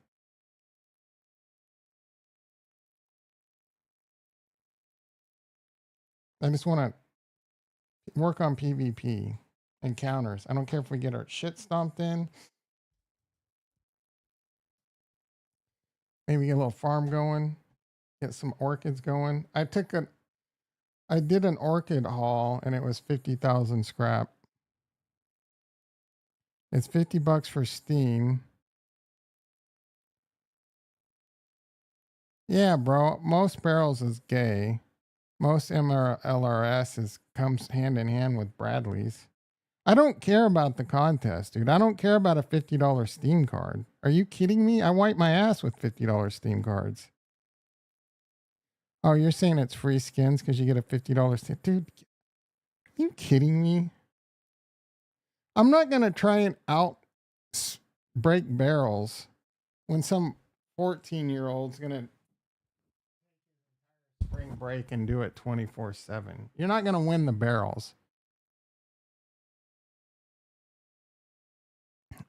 I just want to work on PvP and counters. I don't care if we get our shit stomped in. Maybe get a little farm going. Get some orchids going. I did an orchid haul and it was 50,000 scrap. It's $50 for Steam. Yeah, bro. Most barrels is gay. Most MLRS comes hand in hand with Bradley's. I don't care about the contest, dude. I don't care about a $50 Steam card. Are you kidding me? I wipe my ass with $50 Steam cards. Oh, you're saying it's free skins because you get a $50 Steam? Dude, are you kidding me? I'm not going to try and break barrels when some 14-year-old's going to spring break and do it 24/7. You're not going to win the barrels.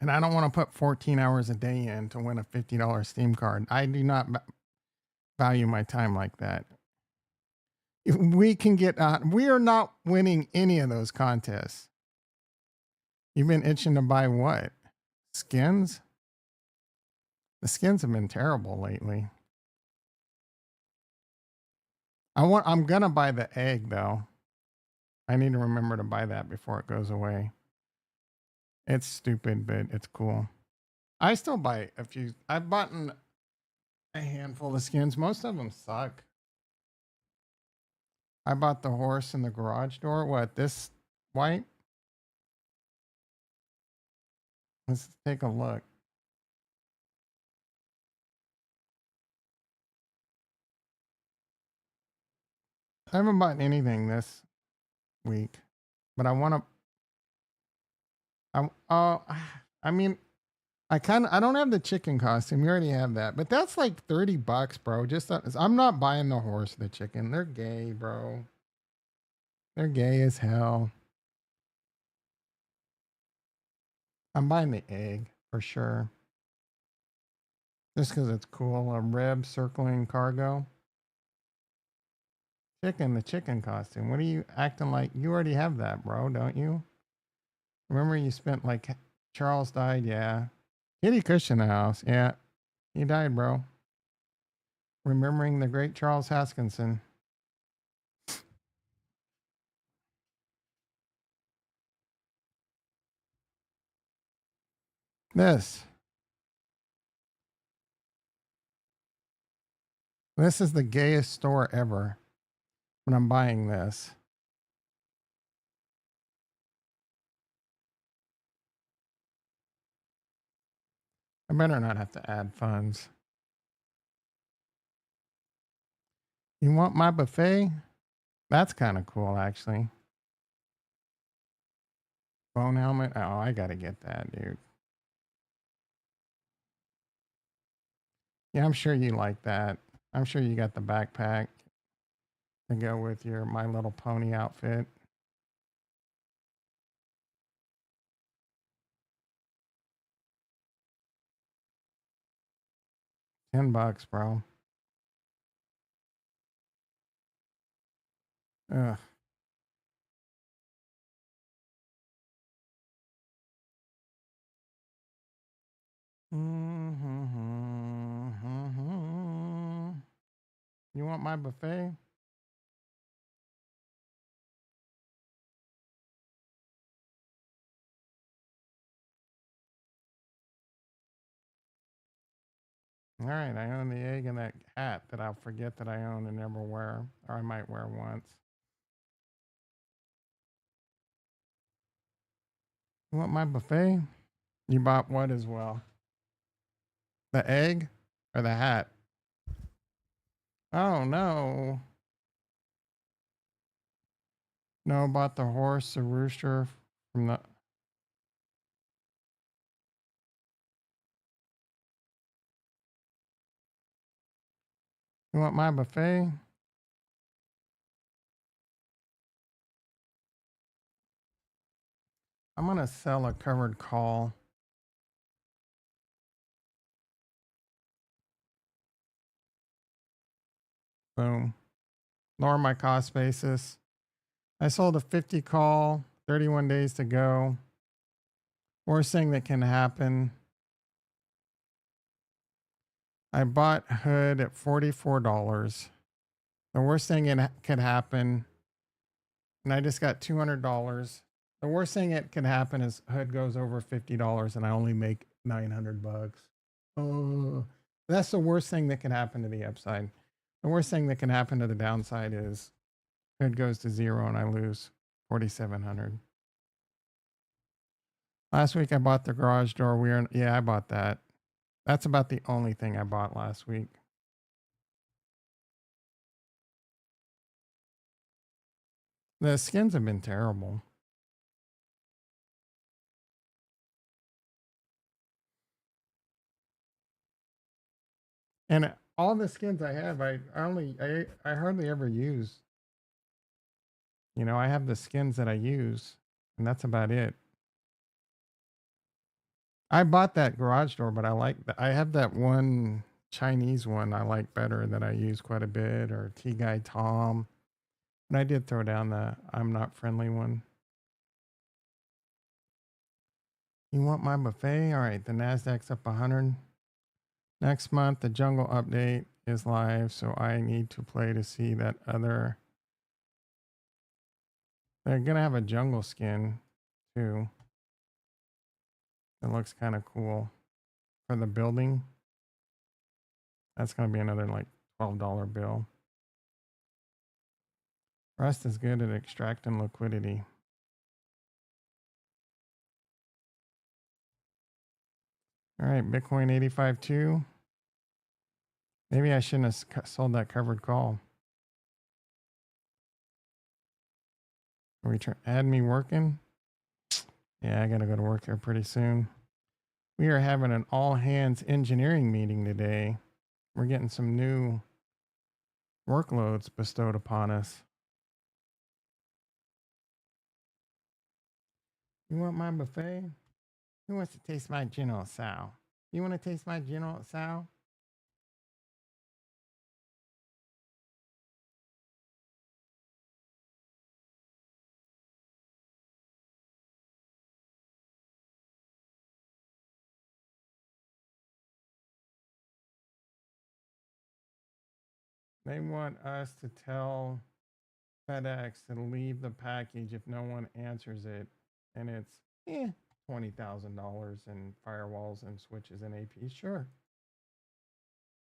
And I don't want to put 14 hours a day in to win a $50 Steam card. I do not value my time like that. If we can get we are not winning any of those contests. You've been itching to buy what? Skins? The skins have been terrible lately. I'm gonna buy the egg though. I need to remember to buy that before it goes away. It's stupid, but it's cool. I still buy a few. I've bought a handful of skins. Most of them suck. I bought the horse in the garage door. What, this white? Let's take a look. I haven't bought anything this week, but I want to. I mean, I don't have the chicken costume. You already have that, but that's like $30, bro. I'm not buying the horse, the chicken. They're gay, bro. They're gay as hell. I'm buying the egg for sure. Just because it's cool. A rib circling cargo. The chicken costume. What are you acting like? You already have that, bro, don't you? Remember you spent like Charles died, yeah. Kitty Kush in the house, yeah. He died, bro. Remembering the great Charles Haskinson. This. This is the gayest store ever when I'm buying this. I better not have to add funds. You want my buffet? That's kind of cool, actually. Bone helmet? Oh, I gotta get that, dude. Yeah, I'm sure you like that. I'm sure you got the backpack to go with your My Little Pony outfit. $10, bro. Ugh. You want my buffet? All right, I own the egg and that hat that I'll forget that I own and never wear, or I might wear once. You want my buffet? You bought what as well? The egg or the hat? Oh no. No, bought the horse, the rooster from the. You want my buffet? I'm gonna sell a covered call. Boom. Lower my cost basis. I sold a 50 call, 31 days to go. Worst thing that can happen. I bought Hood at $44. The worst thing it could happen, and I just got $200. The worst thing that could happen is Hood goes over $50 and I only make $900. Oh, that's the worst thing that can happen to the upside. The worst thing that can happen to the downside is Hood goes to zero and I lose 4,700. Last week I bought the garage door. Yeah, I bought that. That's about the only thing I bought last week. The skins have been terrible. And all the skins I have, I hardly ever use. You know, I have the skins that I use, and that's about it. I bought that garage door, but I have that one Chinese one I like better that I use quite a bit, or T Guy Tom. And I did throw down the I'm not friendly one. You want my buffet? All right, the Nasdaq's up 100. Next month, the jungle update is live, so I need to play to see that other. They're gonna have a jungle skin too. It looks kind of cool for the building. That's gonna be another like $12 bill. Rust is good at extracting liquidity. All right, Bitcoin 85.2. Maybe I shouldn't have sold that covered call. Add me working? Yeah, I gotta go to work here pretty soon. We are having an all hands engineering meeting today. We're getting some new workloads bestowed upon us. You want my buffet? Who wants to taste my General Tso? You want to taste my General Tso? They want us to tell FedEx to leave the package if no one answers it, and it's $20,000 in firewalls and switches and APs. Sure.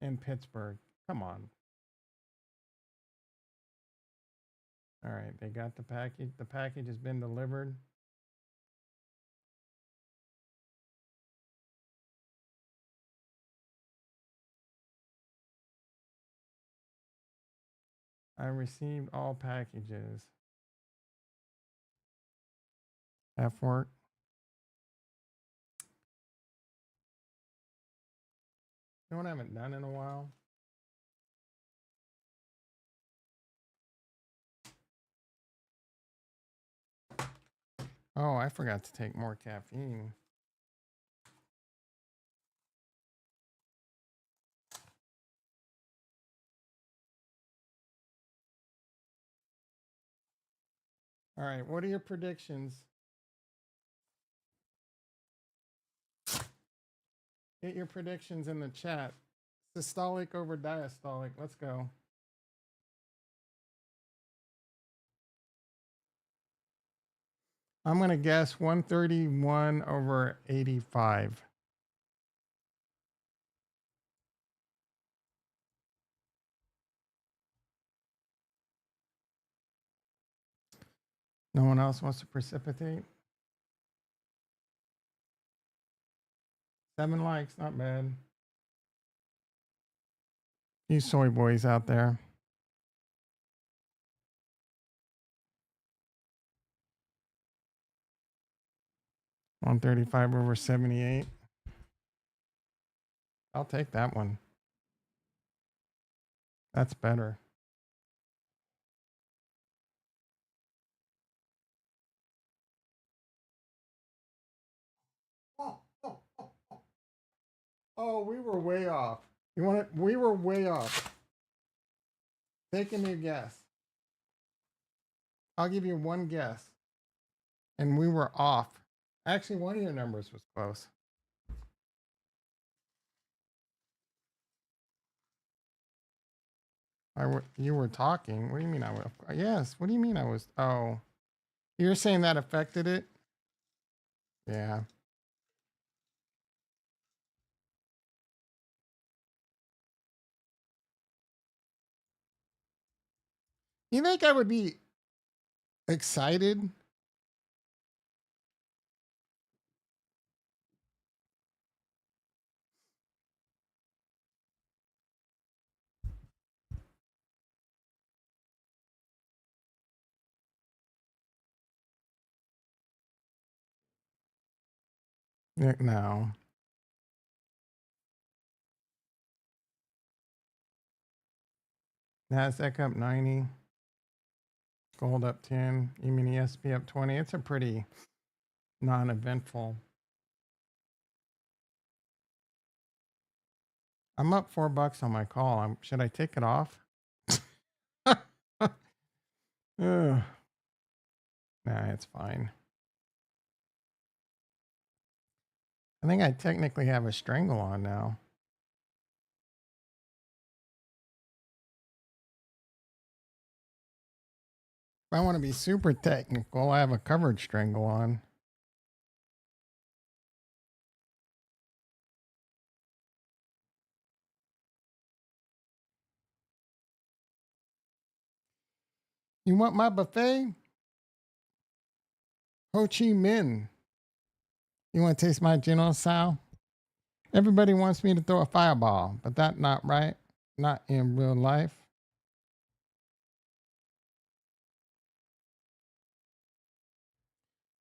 In Pittsburgh, come on. All right, they got the package. The package has been delivered. I received all packages. F work. You know what I haven't done in a while? Oh, I forgot to take more caffeine. All right, what are your predictions? Get your predictions in the chat. Systolic over diastolic. Let's go. I'm going to guess 131 over 85. No one else wants to precipitate? 7 likes, not bad. You soy boys out there. 135 over 78. I'll take that one. That's better. Oh, we were way off. You want it? We were way off. Take a new guess. I'll give you one guess. And we were off. Actually, one of your numbers was close. You were talking. What do you mean I was? Yes. What do you mean I was? Oh, you're saying that affected it? Yeah. You think I would be excited? No. Nasdaq up 90. Gold up 10. You mean ESP up 20? It's a pretty non-eventful. I'm up $4 on my call. Should I take it off? Ugh. Nah, it's fine. I think I technically have a strangle on now. If I want to be super technical, I have a covered strangle on. You want my buffet? Ho Chi Minh. You want to taste my General Tso? Everybody wants me to throw a fireball, but that's not right. Not in real life.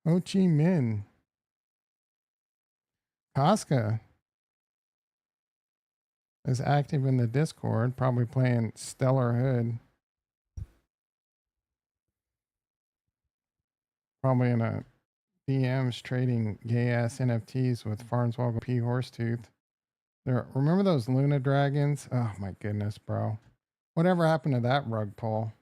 Ho Chi Minh. Casca is active in the Discord, probably playing Stellar Hood. Probably in a DMs trading gay ass NFTs with Farnswoggle P. Horsetooth. Remember those Luna dragons? Oh my goodness, bro. Whatever happened to that rug pull?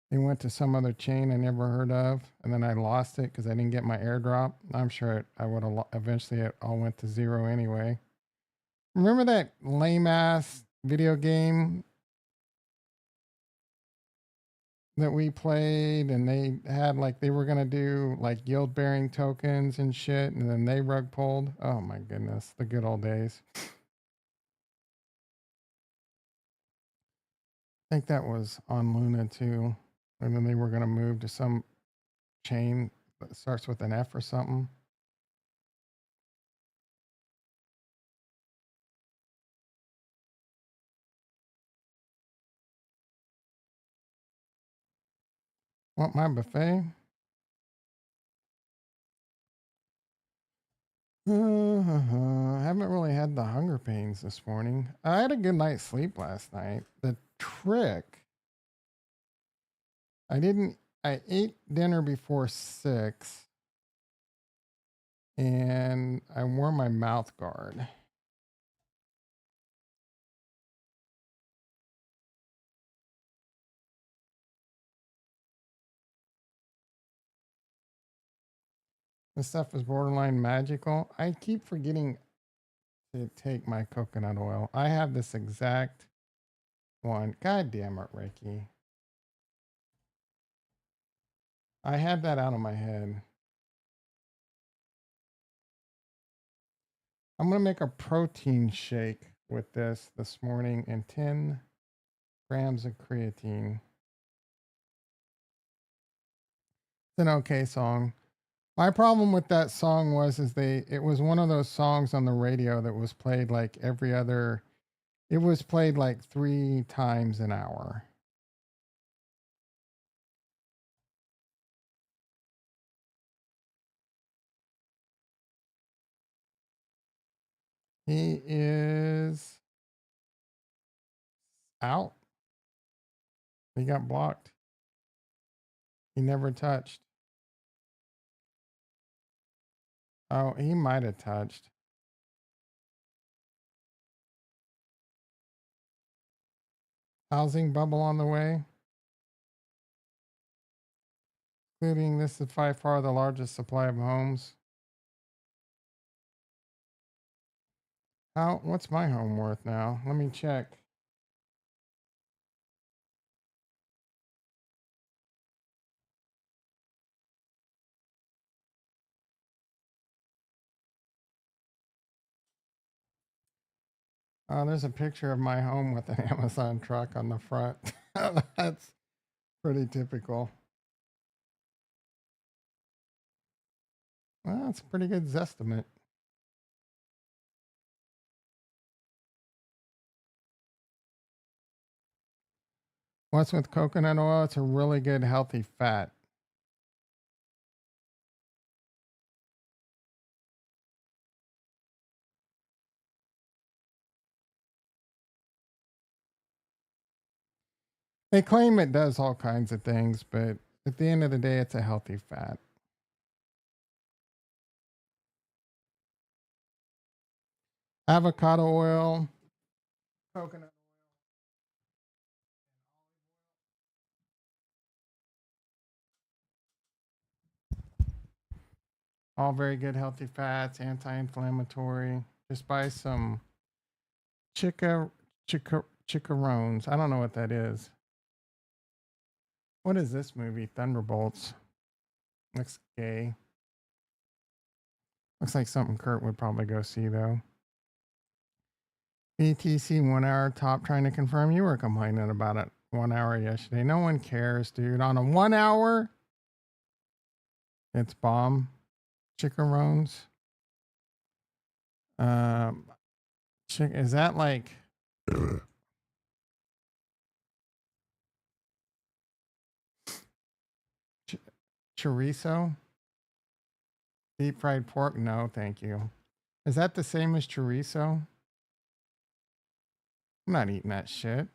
They went to some other chain I never heard of, and then I lost it because I didn't get my airdrop. I'm sure I would have eventually it all went to zero anyway. Remember that lame ass video game that we played, and they had like they were gonna do like yield bearing tokens and shit, and then they rug pulled. Oh my goodness, the good old days. I think that was on Luna too, and then they were gonna move to some chain that starts with an F or something. Want my buffet? I haven't really had the hunger pains this morning. I had a good night's sleep last night. The trick, I ate dinner before 6 and I wore my mouth guard. This stuff is borderline magical. I keep forgetting to take my coconut oil. I have this exact one. God damn it, Ricky. I had that out of my head. I'm going to make a protein shake with this morning and 10 grams of creatine. It's an okay song. My problem with that song was it was one of those songs on the radio that was played like it was played like 3 times an hour. He is out. He got blocked. He never touched. Oh, he might have touched. Housing bubble on the way. Including this is by far the largest supply of homes. What's my home worth now? Let me check. There's a picture of my home with an Amazon truck on the front. That's pretty typical. Well, that's a pretty good zestimate. What's with coconut oil? It's a really good, healthy fat. They claim it does all kinds of things, but at the end of the day, it's a healthy fat. Avocado oil, coconut, all very good, healthy fats, anti-inflammatory. Just buy some chickarones. I don't know what that is. What is this movie? Thunderbolts. Looks gay. Looks like something Kurt would probably go see though. BTC 1 hour top trying to confirm you were complaining about it 1 hour yesterday. No one cares, dude. On a 1 hour, it's bomb. Chickarones. Is that like chorizo? Deep fried pork? No, thank you. Is that the same as chorizo? I'm not eating that shit.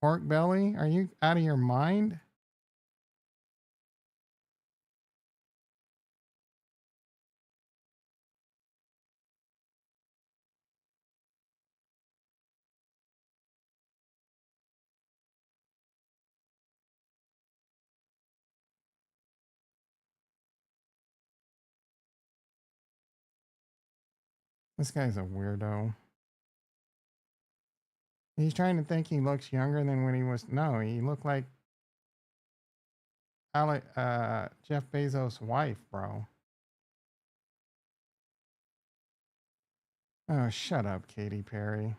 Pork belly? Are you out of your mind? This guy's a weirdo. He's trying to think he looks younger than when he was. No, he looked like Jeff Bezos' wife, bro. Oh, shut up, Katy Perry.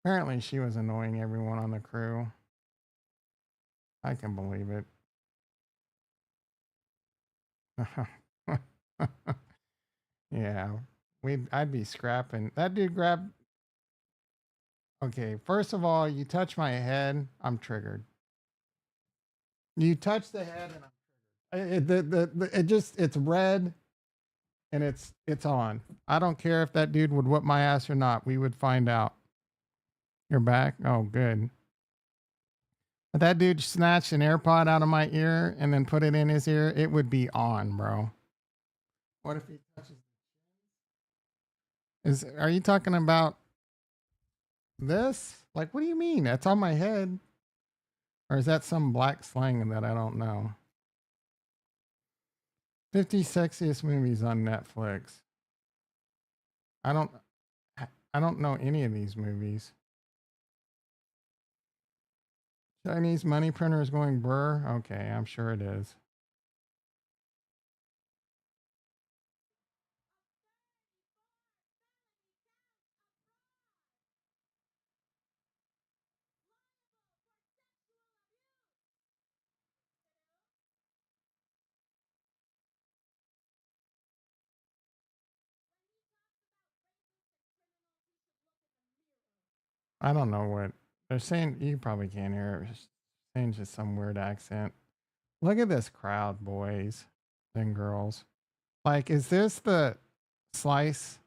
Apparently, she was annoying everyone on the crew. I can believe it. Yeah, I'd be scrapping. That dude grabbed. Okay, first of all, you touch my head, I'm triggered. You touch the head, and it's red, and it's on. I don't care if that dude would whip my ass or not. We would find out. You're back. Oh, good. If that dude snatched an AirPod out of my ear and then put it in his ear, it would be on, bro. What if he touches? Are you talking about this? Like, what do you mean? That's on my head. Or is that some black slang that I don't know? 50 sexiest movies on Netflix. I don't I don't know any of these movies. Chinese money printer is going brr. Okay, I'm sure it is. I don't know what they're saying. You probably can't hear it. It's saying just some weird accent. Look at this crowd, boys and girls. Like, is this the slice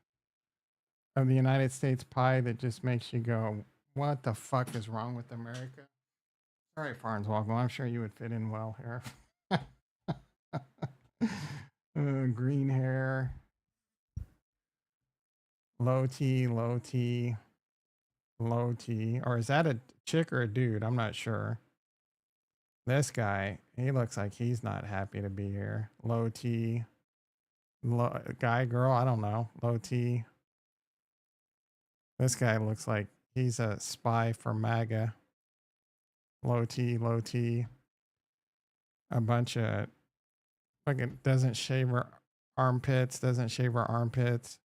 of the United States pie that just makes you go, what the fuck is wrong with America? Sorry, Farnswoggle. I'm sure you would fit in well here. Green hair. Low T, low T, low T. Or is that a chick or a dude? I'm not sure. This guy, he looks like he's not happy to be here. Low T. Low, guy, girl, I don't know. Low T. This guy looks like he's a spy for MAGA. Low T, low T. A bunch of fucking doesn't shave her armpits, doesn't shave her armpits.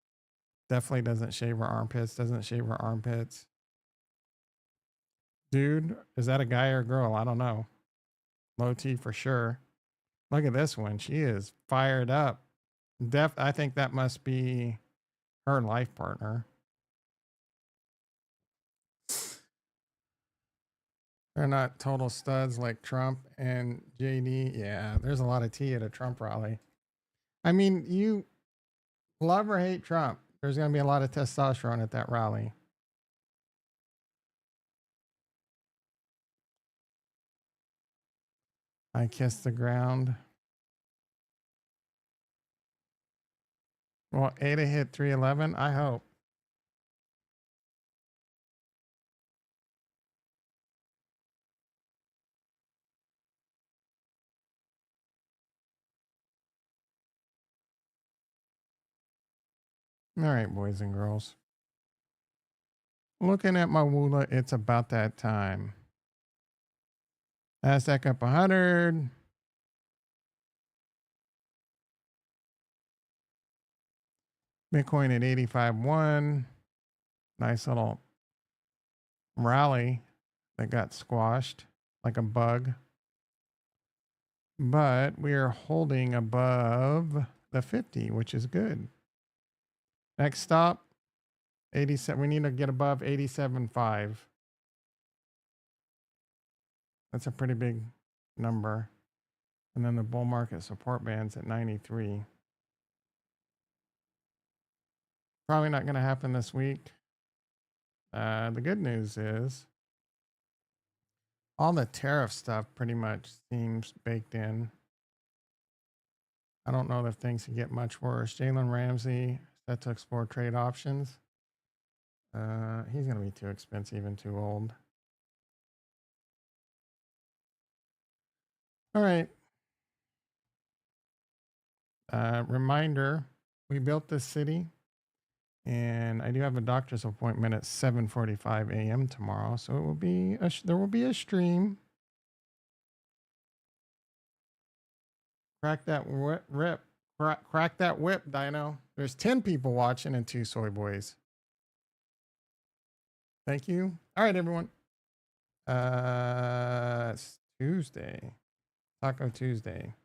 Definitely doesn't shave her armpits, doesn't shave her armpits. Dude, is that a guy or a girl? I don't know. Low T for sure. Look at this one. She is fired up. I think that must be her life partner. They're not total studs like Trump and JD. Yeah, there's a lot of tea at a Trump rally. I mean, you love or hate Trump, there's going to be a lot of testosterone at that rally. I kiss the ground. Well, Ada hit 311. I hope. All right, boys and girls. Looking at my Woola, it's about that time. Nasdaq up 100. Bitcoin at 85.1. Nice little rally that got squashed like a bug. But we are holding above the 50, which is good. Next stop, 87. We need to get above 87.5. That's a pretty big number. And then the bull market support band's at 93. Probably not going to happen this week. The good news is all the tariff stuff pretty much seems baked in. I don't know if things can get much worse. Jalen Ramsey set to explore trade options. He's going to be too expensive and too old. All right. Reminder, we built this city, and I do have a doctor's appointment at 7:45 a.m. tomorrow, so it will be there will be a stream. Crack that whip, crack that whip, Dino. There's 10 people watching and 2 soy boys. Thank you. All right, everyone. It's Tuesday, Taco Tuesday.